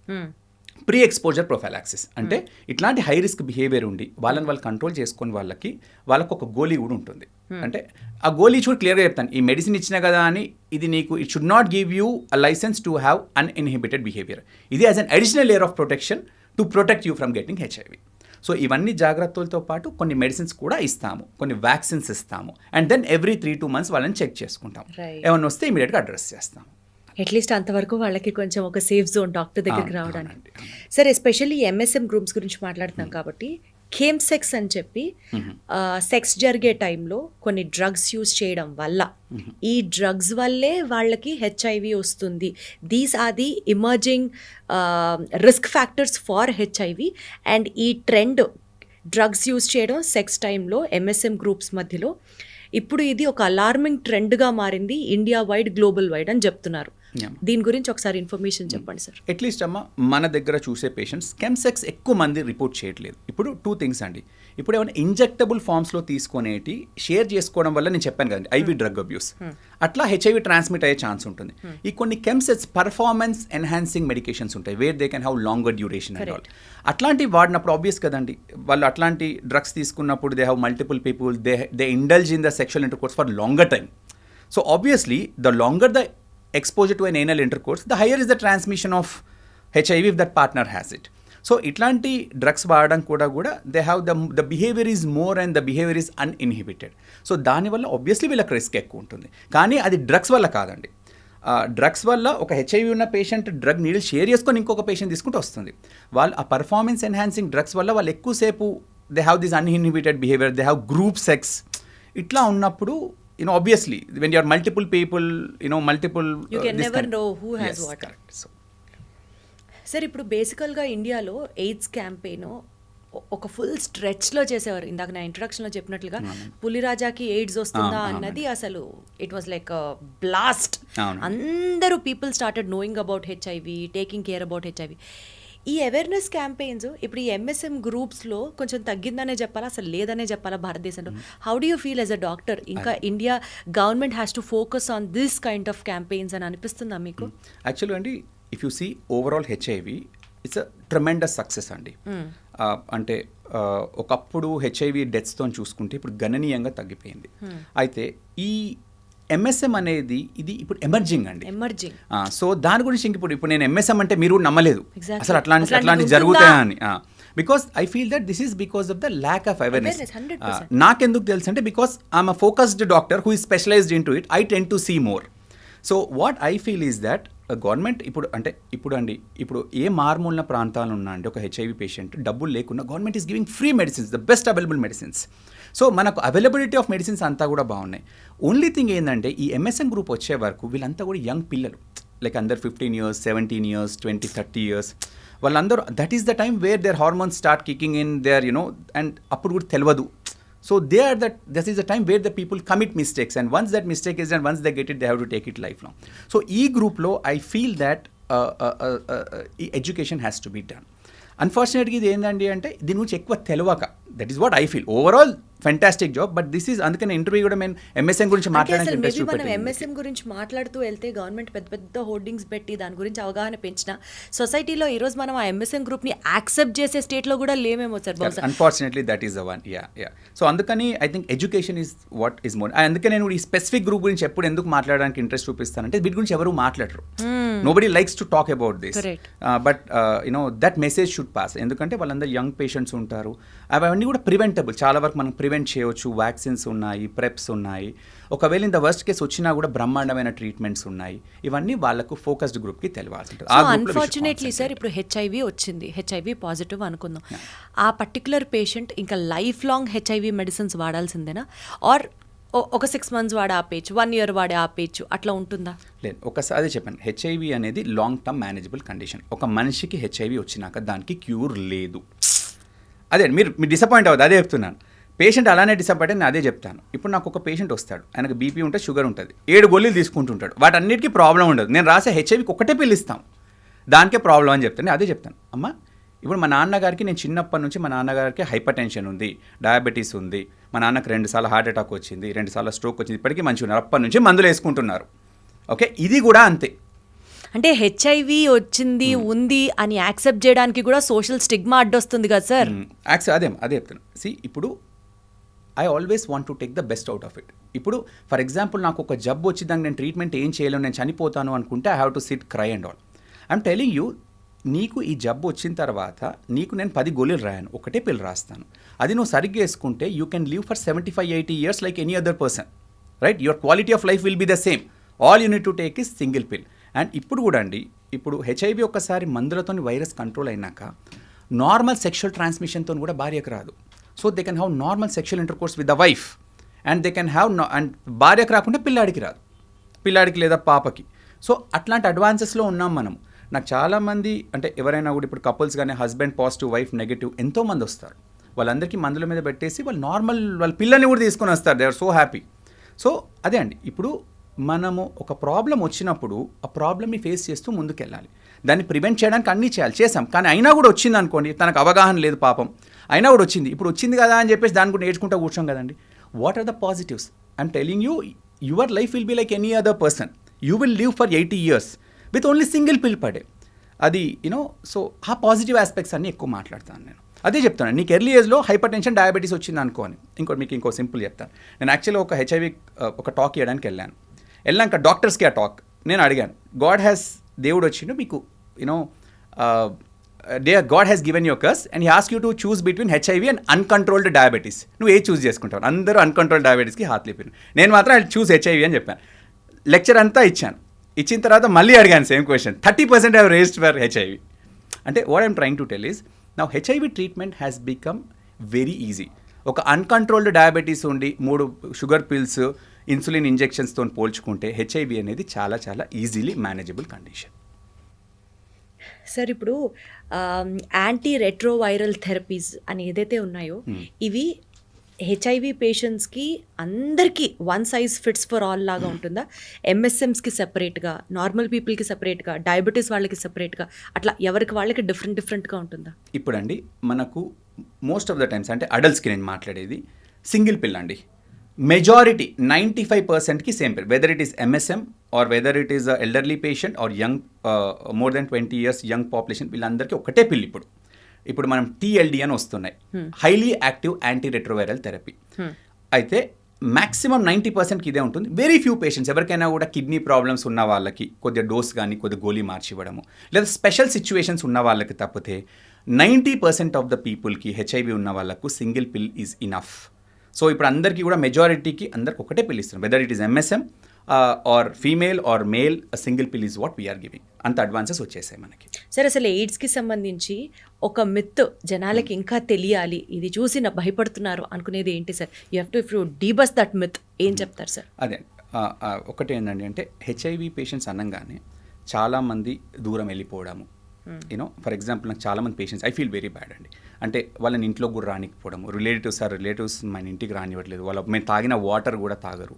C: ప్రీ ఎక్స్పోజర్ ప్రొఫైలాక్సిస్. అంటే ఇట్లాంటి హై రిస్క్ బిహేవియర్ ఉండి వాళ్ళు కంట్రోల్ చేసుకుని వాళ్ళకి ఒక గోళీ కూడా ఉంటుంది. అంటే ఆ గోళీ చూడు క్లియర్గా చెప్తాను, ఈ మెడిసిన్ ఇచ్చినా కదా అని ఇది నీకు it should not give you a licence to have uninhibited behaviour. ఇది as an additional layer of protection to protect you from getting HIV. So ఇవన్నీ జాగ్రత్తలతో పాటు కొన్ని మెడిసిన్స్ కూడా ఇస్తాము, కొన్ని వ్యాక్సిన్స్ ఇస్తాము. అండ్ దెన్ ఎవ్రీ 3-2 months వాళ్ళని చెక్ చేసుకుంటాం. ఏమన్నా వస్తే ఇమీడియట్గా అడ్రస్ చేస్తాము.
B: అట్లీస్ట్ అంతవరకు వాళ్ళకి కొంచెం ఒక సేఫ్ జోన్ డాక్టర్ దగ్గరికి రావడానికి. సరే, ఎస్పెషల్లీ ఎంఎస్ఎం గ్రూప్స్ గురించి మాట్లాడుతున్నాం కాబట్టి కేమ్ సెక్స్ అని చెప్పి సెక్స్ జరిగే టైంలో కొన్ని డ్రగ్స్ యూజ్ చేయడం వల్ల ఈ డ్రగ్స్ వల్లే వాళ్ళకి హెచ్ఐవి వస్తుంది. These are the emerging risk factors for HIV. And ఈ ట్రెండ్ డ్రగ్స్ యూజ్ చేయడం సెక్స్ టైంలో ఎంఎస్ఎం గ్రూప్స్ మధ్యలో ఇప్పుడు ఇది ఒక అలార్మింగ్ ట్రెండ్గా మారింది, ఇండియా వైడ్ గ్లోబల్ వైడ్ అని చెప్తున్నారు. దీని గురించి ఒకసారి ఇన్ఫర్మేషన్ చెప్పండి సార్.
C: అట్లీస్ట్ అమ్మ మన దగ్గర చూసే పేషెంట్స్ కెమ్సెక్స్ ఎక్కువ మంది రిపోర్ట్ చేయట్లేదు. ఇప్పుడు 2 things అండి. ఇప్పుడు ఏమైనా ఇంజెక్టబుల్ ఫామ్స్లో తీసుకునేటి షేర్ చేసుకోవడం వల్ల నేను చెప్పాను కదండి ఐవి డ్రగ్ అబ్యూస్, అట్లా హెచ్ఐవి ట్రాన్స్మిట్ అయ్యే ఛాన్స్ ఉంటుంది. ఈ కొన్ని కెమ్సెట్స్ పర్ఫార్మెన్స్ ఎన్హాన్సింగ్ మెడికేషన్స్ ఉంటాయి, where they can have longer duration and all. అట్లాంటివి వాడినప్పుడు ఆబ్వియస్ కదండి, వాళ్ళు అట్లాంటి డ్రగ్స్ తీసుకున్నప్పుడు they have multiple people, they indulge in the sexual intercourse for longer time. So obviously the longer the exposure to an anal intercourse, the higher is the transmission of HIV if that partner has it. So itlanti drugs vaadam kuda they have the behavior is more and the behavior is uninhibited. So dani valla obviously villaki risk ekku untundi, కానీ అది డ్రగ్స్ వల్ల కాదండి. డ్రగ్స్ వల్ల ఒక హెచ్ఐవి ఉన్న పేషెంట్ డ్రగ్ నీడిల్ షేర్ చేసుకొని ఇంకొక పేషెంట్ తీసుకుంటూ వస్తుంది. వాళ్ళు ఆ పర్ఫార్మెన్స్ ఎన్హాన్సింగ్ డ్రగ్స్ వల్ల వాళ్ళు ఎక్కువసేపు they have this uninhibited behaviour, they have group sex. ఇట్లా ఉన్నప్పుడు obviously when you are multiple people, multiple
B: you can never know who has what.
C: Correct. So
B: sir, ఇప్పుడు బేసికల్గా ఇండియాలో ఎయిడ్స్ క్యాంపెయిన్ ఒక ఫుల్ స్ట్రెచ్లో చేసేవారు. ఇందాక నా ఇంట్రొడక్షన్లో చెప్పినట్లుగా పులిరాజాకి ఎయిడ్స్ వస్తుందా అన్నది అసలు ఇట్ వాజ్ లైక్ బ్లాస్ట్. అందరూ people started knowing about HIV, taking care about HIV. ఈ అవేర్నెస్ క్యాంపెయిన్స్ ఇప్పుడు ఈ ఎంఎస్ఎం గ్రూప్స్లో కొంచెం తగ్గిందనే చెప్పాలా, అసలు లేదనే చెప్పాలా భారతదేశంలో? How do you feel as a doctor? ఇంకా India government has to focus on this kind of campaigns అని అనిపిస్తుందా మీకు?
C: యాక్చువల్గా అండి, if you see overall HIV it's a tremendous success అండి. అంటే ఒకప్పుడు హెచ్ఐవి డెత్స్తో చూసుకుంటే ఇప్పుడు గణనీయంగా తగ్గిపోయింది. అయితే ఈ ఎంఎస్ఎం అనేది ఇది ఇప్పుడు ఎమర్జింగ్ అండి. సో దాని గురించి ఇప్పుడు నేను ఎంఎస్ఎం అంటే మీరు నమ్మలేదు అసలు అట్లాంటి జరుగుతాయని. Because I feel that this is because of the lack of awareness. నాకెందుకు తెలుసు అంటే because I'm a focused doctor who is specialised into it, I tend to see more. So what I feel is that government ఇప్పుడు ఏ మారుమూలన ప్రాంతాలు ఉన్నా అండి ఒక హెచ్ఐవి పేషెంట్ డబ్బులు లేకుండా government is giving free medicines, the best available medicines. So మనకు అవైలబిలిటీ ఆఫ్ మెడిసిన్స్ అంతా కూడా బాగున్నాయి. ఓన్లీ థింగ్ ఏంటంటే ఈ ఎంఎస్ఎం గ్రూప్ వచ్చే వరకు వీళ్ళంతా కూడా యంగ్ పిల్లలు, లైక్ అందరు 15 years, 17 years, 20, 30 years. వాళ్ళందరూ that is the time where their hormones start kicking in there and అప్పుడు కూడా తెలియదు. So this is the time where the people commit mistakes, and once that mistake is done, once they get it, they have to take it lifelong. So e group lo I feel that education has to be done. Unfortunately ఇది ఏంటండి అంటే దీని గురించి ఎక్కువ తెలియక, that is what I feel. Overall fantastic job. But this is అందుకని ఇంటర్వ్యూ కూడా మేము MSM గురించి
B: అంటే
C: మాట్లాడడానికి
B: అసలు
C: ఇంట్రెస్ట్
B: మేబీ మనం
C: చూపెట్టింది.
B: MSM గురించి మాట్లాడుతూ వెళ్తే గవర్నమెంట్ పెద్ద పెద్ద హోర్డింగ్స్ పెట్టి దాని గురించి అవగాహన పెంచిన సొసైటీలో ఈరోజు మనం ఆ MSM గ్రూప్ని యాక్సెప్ట్ చేసే స్టేట్లో కూడా లేమేమో సార్ బహుశా.
C: Unfortunately that is the one. Yeah so అందుకని I think education is what is more. అందుకే నేను ఈ స్పెసిఫిక్ గ్రూప్ గురించి ఎప్పుడు ఎందుకు మాట్లాడడానికి ఇంట్రెస్ట్ చూపిస్తానంటే వీటి గురించి ఎవరు మాట్లాడరు. Nobody likes to talk about this.
B: Correct.
C: But that message should pass. ఎందుకంటే వాళ్ళందరూ యంగ్ పేషెంట్స్ ఉంటారు. అవన్నీ కూడా ప్రివెంటబుల్. చాలా వరకు మనం ప్రివెంట్ చేయవచ్చు. వ్యాక్సిన్స్ ఉన్నాయి, ప్రెప్స్ ఉన్నాయి. ఒకవేళ ఇంత వర్స్ట్ కేసు వచ్చినా కూడా బ్రహ్మాండమైన ట్రీట్మెంట్స్ ఉన్నాయి. ఇవన్నీ వాళ్ళకు ఫోకస్డ్ గ్రూప్కి తెలియాల్సి ఉంటుంది.
B: సో అన్ఫార్చునేట్లీ సార్ ఇప్పుడు HIV వచ్చింది, HIV పాజిటివ్ అనుకుందాం, ఆ పర్టికులర్ పేషెంట్ ఇంకా లైఫ్ లాంగ్ HIV మెడిసిన్స్ వాడాల్సిందేనా, ఆర్ ఒక 6 months వాడే ఆపేయచ్చు, 1 year వాడే ఆపేయచ్చు, అట్లా ఉంటుందా?
C: లేదు, ఒకసారి చెప్పాను, HIV అనేది లాంగ్ టర్మ్ మేనేజబుల్ కండిషన్. ఒక మనిషికి HIV వచ్చినాక దానికి క్యూర్ లేదు. అదే మీరు డిసప్పాయింట్ అవ్వదు, అదే చెప్తున్నాను. పేషెంట్ అలానే డిసప్పాయింట్ నేను అదే చెప్తాను. ఇప్పుడు నాకు ఒక పేషెంట్ వస్తాడు, ఆయనకు బీపీ ఉంటే షుగర్ ఉంటుంది, 7 గోళీలు తీసుకుంటుంటాడు, వాటన్నిటికీ ప్రాబ్లం ఉండదు. నేను రాసే HIVకి ఒకటే పిల్లు ఇస్తాం, దానికే ప్రాబ్లం అని చెప్తాను. అదే చెప్తాను, అమ్మ ఇప్పుడు మా నాన్నగారికి, నేను చిన్నప్పటి నుంచి మా నాన్నగారికి హైపర్ టెన్షన్ ఉంది, డయాబెటీస్ ఉంది, మా నాన్నకు 2 సార్లు హార్ట్ అటాక్ వచ్చింది, 2 సార్లు స్ట్రోక్ వచ్చింది, ఇప్పటికీ మంచిగా ఉన్నారు, అప్పటి నుంచి మందులు వేసుకుంటున్నారు. ఓకే, ఇది కూడా అంతే.
B: అంటే HIV వచ్చింది ఉంది అని యాక్సెప్ట్ చేయడానికి కూడా సోషల్ స్టిగ్మా అడ్డొస్తుంది కదా సార్.
C: అదే చెప్తాను. ఇప్పుడు I always want to take the best out of it. ఇప్పుడు ఫర్ ఎగ్జాంపుల్ నాకు ఒక జబ్బు వచ్చి దానికి నేను ట్రీట్మెంట్ ఏం చేయలేను, నేను చనిపోతాను అనుకుంటే I have to SIT cry and all. I'm telling you, నీకు ఈ జబ్బు వచ్చిన తర్వాత నీకు నేను 10 గోళీలు రాయను, ఒకటే పిల్ రాస్తాను. అది నువ్వు సరిగ్గా వేసుకుంటే you can live for 75-80 years like any other person, right? Your quality of life will be the same. All you need to take is single పిల్. అండ్ ఇప్పుడు కూడా అండి, ఇప్పుడు HIV ఒక్కసారి మందులతో వైరస్ కంట్రోల్ అయినాక నార్మల్ సెక్షువల్ ట్రాన్స్మిషన్తో కూడా భార్యకు రాదు. So they can have normal sexual intercourse with the wife, and they can have and భార్యకు రాకుండా పిల్లాడికి రాదు, పిల్లాడికి లేదా పాపకి. సో అట్లాంటి అడ్వాన్సెస్లో ఉన్నాం మనం. నాకు చాలామంది అంటే ఎవరైనా కూడా ఇప్పుడు కపుల్స్ కానీ హస్బెండ్ పాజిటివ్ వైఫ్ నెగిటివ్ ఎంతోమంది వస్తారు, వాళ్ళందరికీ మందుల మీద పెట్టేసి వాళ్ళు నార్మల్ వాళ్ళ పిల్లల్ని కూడా తీసుకొని వస్తారు. They are so happy. So అదే అండి, ఇప్పుడు మనము ఒక ప్రాబ్లం వచ్చినప్పుడు ఆ ప్రాబ్లమ్ని ఫేస్ చేస్తూ ముందుకెళ్ళాలి. దాన్ని ప్రివెంట్ చేయడానికి అన్నీ చేసాం, కానీ అయినా కూడా వచ్చింది అనుకోండి, తనకు అవగాహన లేదు పాపం, అయినా కూడా వచ్చింది, ఇప్పుడు వచ్చింది కదా అని చెప్పేసి దాని కూడా నేర్చుకుంటూ కూర్చోం కదండి. What are the positives? I'm telling you, your life will be like any other person. You will live for 80 years with only single pill per day. అది సో ఆ పాజిటివ్ ఆస్పెక్ట్స్ అన్నీ ఎక్కువ మాట్లాడతాను నేను. అదే చెప్తాను, నీకు ఎర్లీ ఏజ్లో హైపర్ టెన్షన్ డయాబెటీస్ వచ్చింది అనుకోని. ఇంకో సింపుల్ చెప్తాను. నేను యాక్చువల్గా ఒక HIV ఒక టాక్ ఇవ్వడానికి వెళ్ళాక డాక్టర్స్కి ఆ టాక్ నేను అడిగాను, దేవుడు వచ్చిండు మీకు God has given your curse and he ask you to choose between HIV and uncontrolled diabetes. నువ్వు ఏ చూస్ చేసుకుంటావు? అందరూ అన్కంట్రోల్డ్ డయాబెటీస్కి హాత్ లేపారు, నేను మాత్రం ఐ చూస్ HIV అని చెప్పాను. లెక్చర్ అంతా ఇచ్చిన తర్వాత మళ్ళీ అడిగాను same question. 30% have raised for HIV. అంటే what I'm trying to tell is, now HIV treatment has become very easy. ఒక అన్కంట్రోల్డ్ డయాబెటీస్ ఉండి 3 షుగర్ పిల్స్, ఇన్సులిన్ ఇంజెక్షన్స్తో పోల్చుకుంటే HIV అనేది చాలా చాలా ఈజీలీ మేనేజబుల్ కండిషన్.
B: సార్ ఇప్పుడు యాంటీ రెట్రోవైరల్ థెరపీస్ అని ఏదైతే ఉన్నాయో ఇవి HIV పేషెంట్స్కి అందరికీ one size fits for all లాగా ఉంటుందా? MSMస్కి సెపరేట్గా, నార్మల్ పీపుల్కి సెపరేట్గా, డయాబెటీస్ వాళ్ళకి సెపరేట్గా, అట్లా ఎవరికి వాళ్ళకి డిఫరెంట్గా ఉంటుందా?
C: ఇప్పుడండి మనకు మోస్ట్ ఆఫ్ ద టైమ్స్ అంటే అడల్ట్స్కి నేను మాట్లాడేది సింగిల్ పిల్ అండి. మెజారిటీ 95%కి same pill, whether it is MSM or whether it is elderly patient or young more then 20 years young population, వీళ్ళందరికీ ఒకటే పిల్. ఇప్పుడు మనం TLD అని వస్తున్నాయి, highly active anti retroviral therapy. అయితే మ్యాక్సిమం 90%కి ఇదే ఉంటుంది. వెరీ ఫ్యూ పేషెంట్స్, ఎవరికైనా కూడా కిడ్నీ ప్రాబ్లమ్స్ ఉన్న వాళ్ళకి కొద్దిగా డోస్ కానీ కొద్దిగా గోళీ మార్చి ఇవ్వడము, లేదా స్పెషల్ సిచ్యువేషన్స్ ఉన్న వాళ్ళకి తప్పితే 90% ఆఫ్ ద పీపుల్కి HIV ఉన్న వాళ్ళకు single pill is enough. So ఇప్పుడు అందరికీ కూడా మెజారిటీకి అందరికి ఒకటే పిల్ ఇస్తున్నాం, whether it is MSM or female or male, single pill is what we are giving. అంత అడ్వాన్సెస్ వచ్చేసాయి మనకి.
B: సరే, అసలు ఎయిడ్స్కి సంబంధించి ఒక మిత్ జనాలకి ఇంకా తెలియాలి, ఇది చూసి భయపడుతున్నారు అనుకునేది ఏంటి sir? You have to debunk that myth, ఏం చెప్తారు సార్?
C: అదే ఒకటి ఏంటంటే, అంటే HIV పేషెంట్స్ అనగానే చాలామంది దూరం వెళ్ళిపోవడము. ఫర్ ఎగ్జాంపుల్ నాకు చాలామంది patients I feel very bad అండి. అంటే వాళ్ళని ఇంట్లో కూడా రానికపోవడము, రిలేటివ్స్ మన ఇంటికి రానివ్వట్లేదు, మేము తాగిన వాటర్ కూడా తాగరు.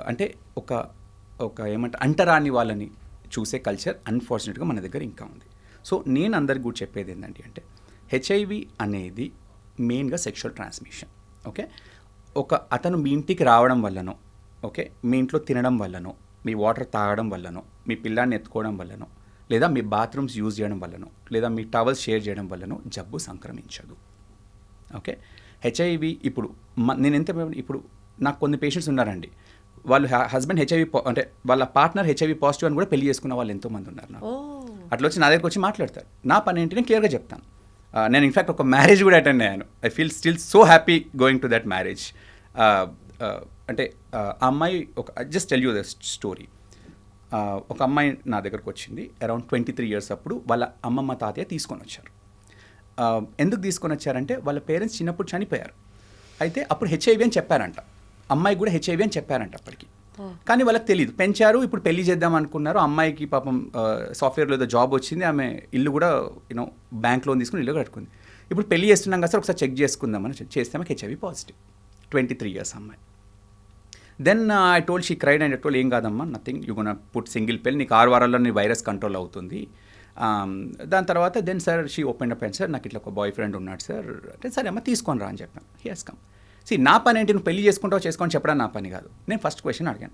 C: అంటే ఒక ఏమంటారు అంటరాని వాళ్ళని చూసే కల్చర్ అన్ఫార్చునేట్గా మన దగ్గర ఇంకా ఉంది. సో నేను అందరికి కూడా చెప్పేది ఏంటంటే, HIV అనేది మెయిన్గా సెక్షువల్ ట్రాన్స్మిషన్. ఓకే, అతను మీ ఇంటికి రావడం వల్లనో, ఓకే, మీ ఇంట్లో తినడం వల్లనో, మీ వాటర్ తాగడం వల్లనో, మీ పిల్లాన్ని ఎత్తుకోవడం వల్లనో, లేదా మీ బాత్రూమ్స్ యూజ్ చేయడం వల్లనో, లేదా మీ టవల్స్ షేర్ చేయడం వల్లనో జబ్బు సంక్రమించదు. ఓకే, హెచ్ఐవి ఇప్పుడు ఇప్పుడు నాకు కొన్ని పేషెంట్స్ ఉన్నారండి, వాళ్ళు హస్బెండ్ హెచ్ఐవి అంటే వాళ్ళ పార్ట్నర్ హెచ్ఐవి పాజిటివ్ అని కూడా పెళ్లి చేసుకున్న వాళ్ళు ఎంతోమంది ఉన్నారు నాకు. అట్లా వచ్చి నా దగ్గరికి వచ్చి మాట్లాడతారు. నా పని ఏంటి నేను క్లియర్గా చెప్తాను. నేను ఇన్ఫ్యాక్ట్ ఒక మ్యారేజ్ కూడా అటెండ్ అయ్యాను. I feel still so happy going to that marriage. అంటే ఆ అమ్మాయి just tell you the story. ఒక అమ్మాయి నా దగ్గరకు వచ్చింది అరౌండ్ 23 years అప్పుడు. వాళ్ళ అమ్మమ్మ తాతయ్య తీసుకొని వచ్చారు. ఎందుకు తీసుకొని వచ్చారంటే వాళ్ళ పేరెంట్స్ చిన్నప్పుడు చనిపోయారు. అయితే అప్పుడు హెచ్ఐవి అని చెప్పారంట, అమ్మాయి కూడా హెచ్ఐవి అని చెప్పారంట అప్పటికి. కానీ వాళ్ళకి తెలియదు, పెంచారు. ఇప్పుడు పెళ్లి చేద్దాం అనుకున్నారు. అమ్మాయికి పాపం సాఫ్ట్వేర్లో ఏదో జాబ్ వచ్చింది, ఆమె ఇల్లు కూడా బ్యాంక్ లోన్ తీసుకుని ఇల్లు కట్టుకుంది. ఇప్పుడు పెళ్లి చేస్తున్నాం కదా సార్, ఒకసారి చెక్ చేసుకుందామని చేస్తే ఆమెకి హెచ్ఐవి పాజిటివ్. 23 years అమ్మాయి. Then I told, she cried and I told, ఏం కాదమ్మా, nothing, you gonna put single pill, నీకు 6 వారాల్లో నీ వైరస్ కంట్రోల్ అవుతుంది. దాని తర్వాత then sir she open up and sir నాకు ఇట్లా ఒక బాయ్ ఫ్రెండ్ ఉన్నాడు సార్ అంటే, సరే అమ్మ తీసుకొని రా అని చెప్పాను. He has come. నా పని ఏంటి, నువ్వు పెళ్లి చేసుకుంటావు చేసుకొని చెప్పడం నా పని కాదు. నేను ఫస్ట్ క్వశ్చన్ అడిగాను,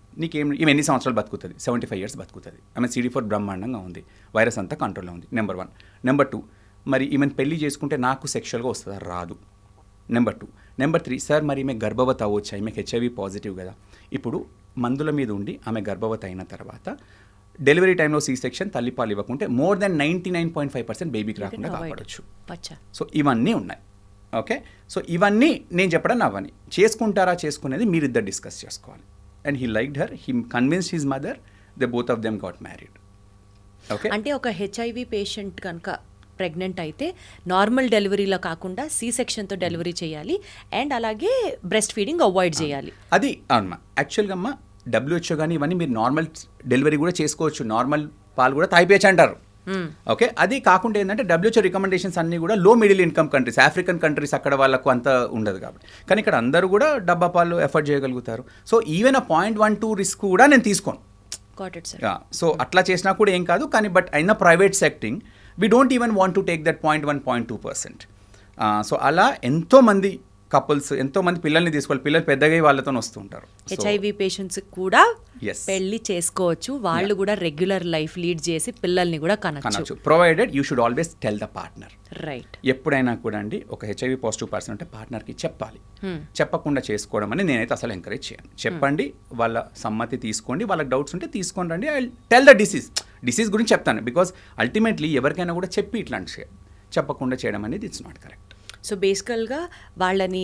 C: ఈమె ఎన్ని సంవత్సరాలు బతుకుతుంది? 75 years బతుకుతుంది. ఆమె CD4 బ్రహ్మాండంగా ఉంది, వైరస్ అంతా కంట్రోల్లో ఉంది. నెంబర్ 1. నెంబర్ 2, మరి ఈమెను పెళ్లి చేసుకుంటే నాకు సెక్షువల్గా వస్తుందా? రాదు. నెంబర్ 2. నెంబర్ 3, సార్ మరి ఈమె గర్భవతి అవ్వచ్చు, ఈమెకి హెచ్ఐవి పాజిటివ్ కదా. ఇప్పుడు మందుల మీద ఉండి ఆమె గర్భవతి అయిన తర్వాత డెలివరీ టైంలో C-section, తల్లిపాలు ఇవ్వకుంటే మోర్ దెన్ 99.5% బేబీకి రాకుండా కాపాడచ్చు. సో ఇవన్నీ ఉన్నాయి. ఓకే, సో ఇవన్నీ నేను చెప్పడం నా పని. చేసుకుంటారా చేసుకునేది మీరిద్దరు డిస్కస్ చేసుకోవాలి. And he liked her, he convinced his mother, they both of them got married. Okay,
B: అంటే ఒక హెచ్ఐవి పేషెంట్ కనుక ప్రెగ్నెంట్ అయితే నార్మల్ డెలివరీలో కాకుండా C-sectionతో డెలివరీ చేయాలి, అండ్ అలాగే బ్రెస్ట్ ఫీడింగ్ అవాయిడ్ చేయాలి.
C: అది అవునమ్మా. యాక్చువల్గా అమ్మ WHO కానీ ఇవన్నీ మీరు నార్మల్ డెలివరీ కూడా చేసుకోవచ్చు, నార్మల్ పాలు కూడా తాగిపోయచ్చు అంటారు. ఓకే, అది కాకుండా ఏంటంటే WHO రికమెండేషన్స్ అన్నీ కూడా లో middle income countries, African countries, అక్కడ వాళ్ళకు అంత ఉండదు కాబట్టి. కానీ ఇక్కడ అందరూ కూడా డబ్బా పాలు ఎఫర్ట్ చేయగలుగుతారు. సో ఈవెన్ 0.12 రిస్క్ కూడా నేను తీసుకోను. సో అట్లా చేసినా కూడా ఏం కాదు. కానీ బట్ అయిన private setting we don't even want to take that 0.1-0.2%. So అలా ఎంతోమంది కపుల్స్, ఎంతోమంది పిల్లల్ని తీసుకోవాలి, పిల్లలు పెద్దగా వాళ్ళతో వస్తూ ఉంటారు.
B: హెచ్ఐవి పేషెంట్స్ కూడా పెళ్లి చేసుకోవచ్చు, వాళ్ళు కూడా రెగ్యులర్ లైఫ్ లీడ్ చేసి పిల్లల్ని కూడా కనొచ్చు,
C: provided you should always tell the partner.
B: Right.
C: ఎప్పుడైనా కూడా అండి ఒక హెచ్ఐవి పాజిటివ్ పర్సన్ అంటే పార్ట్నర్కి చెప్పాలి. చెప్పకుండా చేసుకోవడం అని నేనైతే అసలు ఎంకరేజ్ చేయను. చెప్పండి, వాళ్ళ సమ్మతి తీసుకోండి, వాళ్ళకి డౌట్స్ ఉంటే తీసుకొని రండి. ఐ టెల్ ద డిసీజ్ గురించి చెప్తాను. బికాజ్ అల్టిమేట్లీ ఎవరికైనా కూడా చెప్పి ఇట్లాంటి చెప్పకుండా చేయడం అనేది ఇట్స్ నాట్ కరెక్ట్.
B: సో బేసికల్గా వాళ్ళని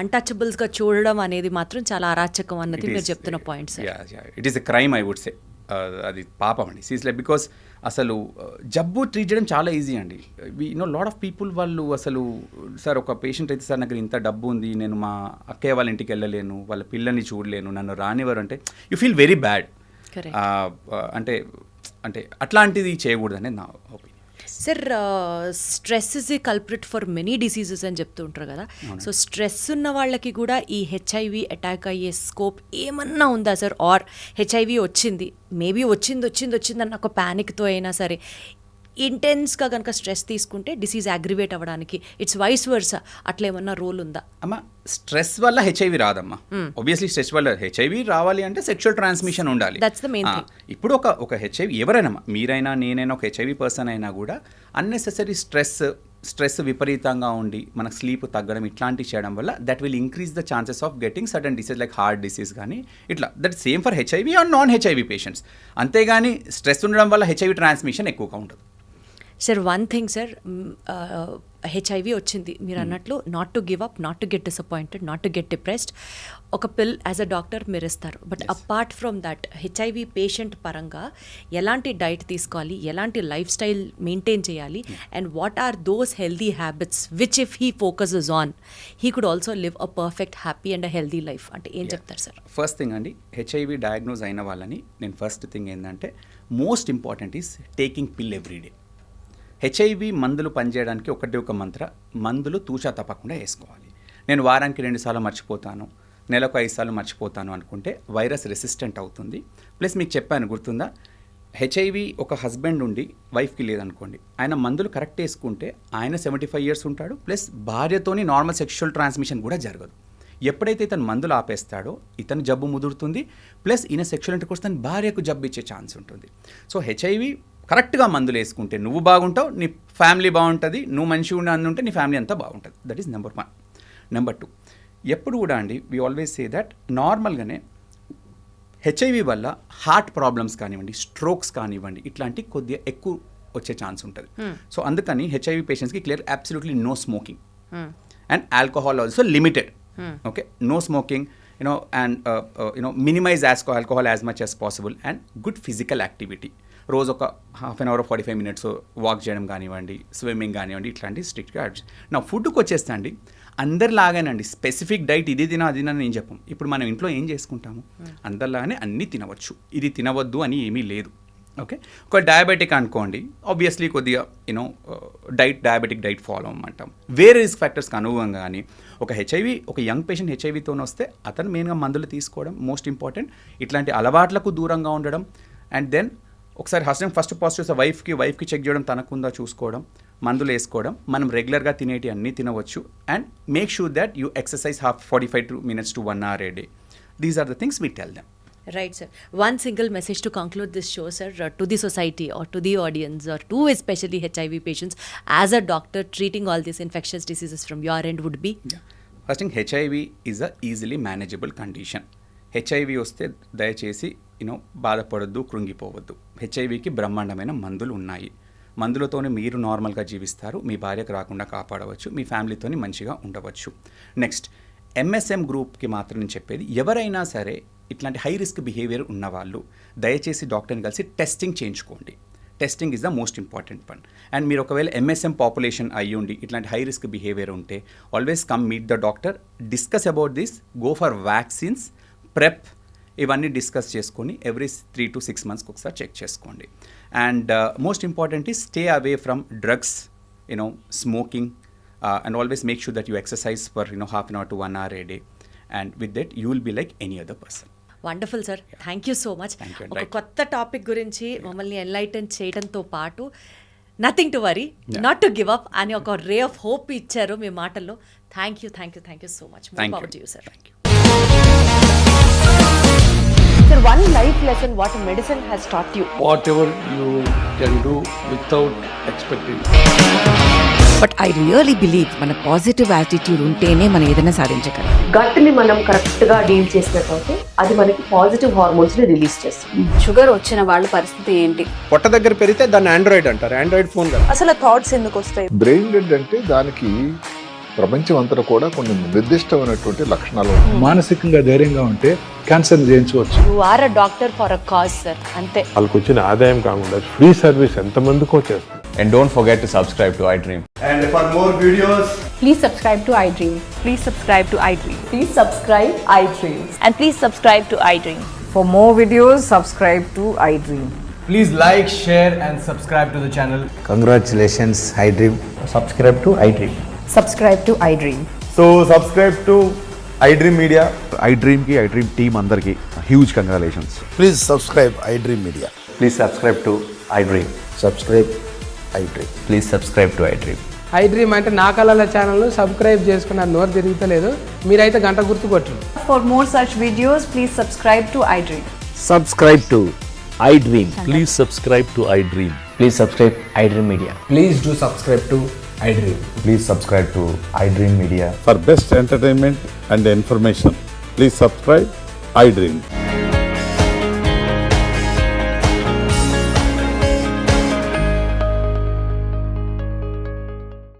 B: అన్టచబుల్స్గా చూడడం అనేది మాత్రం చాలా అరాచకం అన్నది మీరు చెప్తున్న points.
C: It is a crime I would say. అది పాపం అండి సీరియస్లీ. బికాస్ అసలు జబ్బు ట్రీట్ చేయడం చాలా ఈజీ అండి. లాట్ ఆఫ్ పీపుల్ వాళ్ళు అసలు, సార్ ఒక పేషెంట్ అయితే సార్ నాకు ఇంత డబ్బు ఉంది, నేను మా అక్కయ్య వాళ్ళ ఇంటికి వెళ్ళలేను, వాళ్ళ పిల్లల్ని చూడలేను, నన్ను రానివ్వరు అంటే యూ ఫీల్ వెరీ బ్యాడ్. అంటే అంటే అట్లాంటిది చేయకూడదని నా opinion.
B: Sir, stress is a culprit for many diseases అని చెప్తూ ఉంటారు కదా. సో స్ట్రెస్ ఉన్న వాళ్ళకి కూడా ఈ హెచ్ఐవి అటాక్ అయ్యే స్కోప్ ఏమన్నా ఉందా సార్? ఆర్ హెచ్ఐవి వచ్చింది, మేబీ వచ్చింది అన్న ఒక ప్యానిక్తో అయినా సరే ఇంటెన్స్గా కనుక స్ట్రెస్ తీసుకుంటే డిసీజ్ అగ్రివేట్ అవ్వడానికి ఇట్స్ వైస్ వర్సా, అట్లా ఏమన్నా రోల్ ఉందా?
C: అమ్మా, స్ట్రెస్ వల్ల హెచ్ఐవి రాదమ్మా. ఆబ్వియస్లీ స్ట్రెస్ వల్ల హెచ్ఐవి రావాలి అంటే సెక్షువల్ ట్రాన్స్మిషన్ ఉండాలి.
B: That's the main thing.
C: ఇప్పుడు ఒక హెచ్ఐవి ఎవరైనా, మీరైనా నేనైనా ఒక హెచ్ఐవి పర్సన్ అయినా కూడా అన్నెసెసరీ స్ట్రెస్ విపరీతంగా ఉండి మనకు స్లీప్ తగ్గడం ఇట్లాంటివి చేయడం వల్ల that will increase the chances of getting sudden disease like heart disease కానీ ఇట్లా. That same for HIV are non HIV patients. అంతేగాని స్ట్రెస్ ఉండడం వల్ల హెచ్ఐవి ట్రాన్స్మిషన్ ఎక్కువగా ఉంటుంది.
B: Sir, one thing sir, HIV వచ్చింది మీరు అన్నట్లు, not to give up, not to get disappointed, not to get depressed. ఒక పిల్ యాజ్ అ డాక్టర్ మీరు ఇస్తారు. But apart from that HIV patient పరంగా ఎలాంటి డైట్ తీసుకోవాలి, ఎలాంటి లైఫ్ స్టైల్ మెయింటైన్ చేయాలి, and what are those healthy habits which if he focuses on he could also live a perfect happy and a healthy life అంటే ఏం చెప్తారు సార్?
C: ఫస్ట్ థింగ్ అండి, హెచ్ఐవి డయాగ్నోజ్ అయిన వాళ్ళని నేను ఫస్ట్ థింగ్ ఏంటంటే most important is taking pill everyday. HIV మందులు పనిచేయడానికి ఒక మంత్ర, మందులు తూచా తప్పకుండా వేసుకోవాలి. నేను వారానికి 2 సార్లు మర్చిపోతాను, నెలకు 5 సార్లు మర్చిపోతాను అనుకుంటే వైరస్ రెసిస్టెంట్ అవుతుంది. ప్లస్ మీకు చెప్పాను గుర్తుందా, హెచ్ఐవి ఒక హస్బెండ్ ఉండి వైఫ్కి లేదనుకోండి, ఆయన మందులు కరెక్ట్ వేసుకుంటే ఆయన 75 years ఉంటాడు, ప్లస్ భార్యతోని నార్మల్ సెక్షువల్ ట్రాన్స్మిషన్ కూడా జరగదు. ఎప్పుడైతే ఇతను మందులు ఆపేస్తాడో ఇతను జబ్బు ముదురుతుంది, ప్లస్ ఈయన సెక్షువల్ ఇంటర్కోర్స్ తన భార్యకు జబ్బు ఇచ్చే ఛాన్స్ ఉంటుంది. సో హెచ్ఐవి కరెక్ట్గా మందులు వేసుకుంటే నువ్వు బాగుంటావు, నీ ఫ్యామిలీ బాగుంటుంది, నువ్వు మంచిగా ఉంటే నీ ఫ్యామిలీ అంతా బాగుంటుంది. That is number 1. నెంబర్ 2, ఎప్పుడు కూడా అండి వీ ఆల్వేస్ సే దట్ నార్మల్గానే హెచ్ఐవి వల్ల హార్ట్ ప్రాబ్లమ్స్ కానివ్వండి, స్ట్రోక్స్ కానివ్వండి, ఇట్లాంటి కొద్దిగా ఎక్కువ వచ్చే ఛాన్స్ ఉంటుంది. సో అందుకని హెచ్ఐవి పేషెంట్స్కి clear absolutely no smoking and alcohol also limited. Okay, no smoking, and minimize alcohol as much as possible, and good physical activity. రోజు ఒక half an hour 45 minutes walk చేయడం కానివ్వండి, స్విమ్మింగ్ కానివ్వండి, ఇట్లాంటి స్ట్రిక్ట్గా నా ఫుడ్కి వచ్చేస్తా అండి అందరిలాగానండి. స్పెసిఫిక్ డైట్ ఇది తిన అది నేను చెప్పం. ఇప్పుడు మనం ఇంట్లో ఏం చేసుకుంటాము, అందరిలాగానే అన్నీ తినవచ్చు, ఇది తినవద్దు అని ఏమీ లేదు. ఓకే, ఒక డయాబెటిక్ అనుకోండి, ఆబ్వియస్లీ కొద్దిగా డయాబెటిక్ డైట్ ఫాలో అవ్వమంటాం. వేరే రిస్క్ ఫ్యాక్టర్స్కి అనుగుణంగా కానీ ఒక యంగ్ పేషెంట్ హెచ్ఐవితో వస్తే అతను మెయిన్గా మందులు తీసుకోవడం మోస్ట్ ఇంపార్టెంట్. ఇట్లాంటి అలవాట్లకు దూరంగా ఉండడం, అండ్ దెన్ ఒకసారి హస్బెండ్ ఫస్ట్ పాజిటివ్స్ వైఫ్కి చెక్ చేయడం, తనకుందా చూసుకోవడం, మందులు వేసుకోవడం, మనం రెగ్యులర్గా తినేటి అన్నీ తినవచ్చు, and make sure that you exercise 45 minutes to 1 hour a day. These are the things we tell them.
B: Right, sir. One single message to conclude this show, sir, to the society or to the audience or to especially HIV patients as a doctor treating all these infectious diseases from your end would be?
C: First thing, HIV is a easily manageable condition. HIV వస్తే దయచేసి బాధపడొద్దు, కృంగిపోవద్దు. హెచ్ఐవికి బ్రహ్మాండమైన మందులు ఉన్నాయి. మందులతోనే మీరు నార్మల్గా జీవిస్తారు, మీ భార్యకు రాకుండా కాపాడవచ్చు, మీ ఫ్యామిలీతోని మంచిగా ఉండవచ్చు. నెక్స్ట్, MSM గ్రూప్కి మాత్రం నేను చెప్పేది, ఎవరైనా సరే ఇట్లాంటి హై రిస్క్ బిహేవియర్ ఉన్నవాళ్ళు దయచేసి డాక్టర్ని కలిసి టెస్టింగ్ చేయించుకోండి. Testing is the most important one. And మీరు ఒకవేళ MSM పాపులేషన్ అయ్యుండి ఇట్లాంటి హై రిస్క్ బిహేవియర్ ఉంటే always come meet the doctor, discuss about this, go for vaccines, prep, ఇవన్నీ డిస్కస్ చేసుకొని ఎవ్రీ 3 to 6 months ఒకసారి చెక్ చేసుకోండి. And most important is stay away from drugs, smoking, and always make sure that you exercise for half an hour to 1 hour a day, and with that you will be like any other person.
B: Wonderful sir, thank you so much. ఒక కొత్త టాపిక్ గురించి మమ్మల్ని ఎన్లైటన్ చేయడంతో పాటు nothing to worry, not to give up అని ఒక రే ఆఫ్ హోప్ ఇచ్చారు మీ మాటల్లో. Thank you so much. More power to you, sir. Sir, one life lesson what medicine has taught you.
D: Whatever you can do without expecting.
E: But I really believe మన పాజిటివ్ యాటిట్యూడ్ ఉంటేనే మనం ఏదైనా సాధించగలం.
F: గట్ని మనం కరెక్ట్గా డీల్ చేసినట్లయితే అది మనకి పాజిటివ్ హార్మోన్స్ని రిలీజ్ చేస్తుంది.
G: షుగర్ వచ్చిన వాళ్ళ పరిస్థితి ఏంటి?
D: పొట్ట దగ్గర పెరిగితే దాన్ని ఆండ్రాయిడ్ అంటారు, ఆండ్రాయిడ్ ఫోన్ కదా.
G: అసలు థాట్స్ ఎందుకు వస్తాయి?
H: బ్రెయిన్ డెడ్ అంటే దానికి ప్రపంచం అంతా కూడా కొన్ని నిర్దిష్టమైనటువంటి లక్షణాలు ఉన్నాయి.
I: మానసికంగా ధైర్యంగా ఉంటే క్యాన్సర్ జయించవచ్చు.
G: You are a doctor for a cause, sir, అంతే.
J: వాళ్ళకి వచ్చిన ఆదాయం కాకుండా ఫ్రీ సర్వీస్ ఎంతమందికో చేస్తారు.
K: And don't forget to subscribe to iDream.
D: And for more videos,
G: please subscribe to iDream. Please subscribe to iDream.
F: Please subscribe iDream.
G: And please subscribe to iDream.
E: For more videos subscribe to iDream.
D: please like, share and subscribe to the channel.
K: Congratulations, iDream.
D: Subscribe to iDream.
E: Subscribe to iDream.
J: So subscribe to iDream media.
K: iDream ki iDream team అందరికి huge congratulations.
H: Please subscribe iDream media.
K: Please subscribe to iDream.
H: Subscribe iDream.
K: Please subscribe to iDream.
L: iDream అంటే నా కళల ఛానల్ సబ్స్క్రైబ్ చేసుకున్న నోరు తిరుగుతలేదు, మీరైతే గంట గుర్తు కొట్టండి.
G: For more such videos, please subscribe to iDream.
K: Subscribe to iDream.
J: Please subscribe to iDream.
K: Please subscribe iDream media.
D: Please do subscribe to iDream.
K: Please subscribe to iDream media.
I: For best entertainment and information, please subscribe iDream.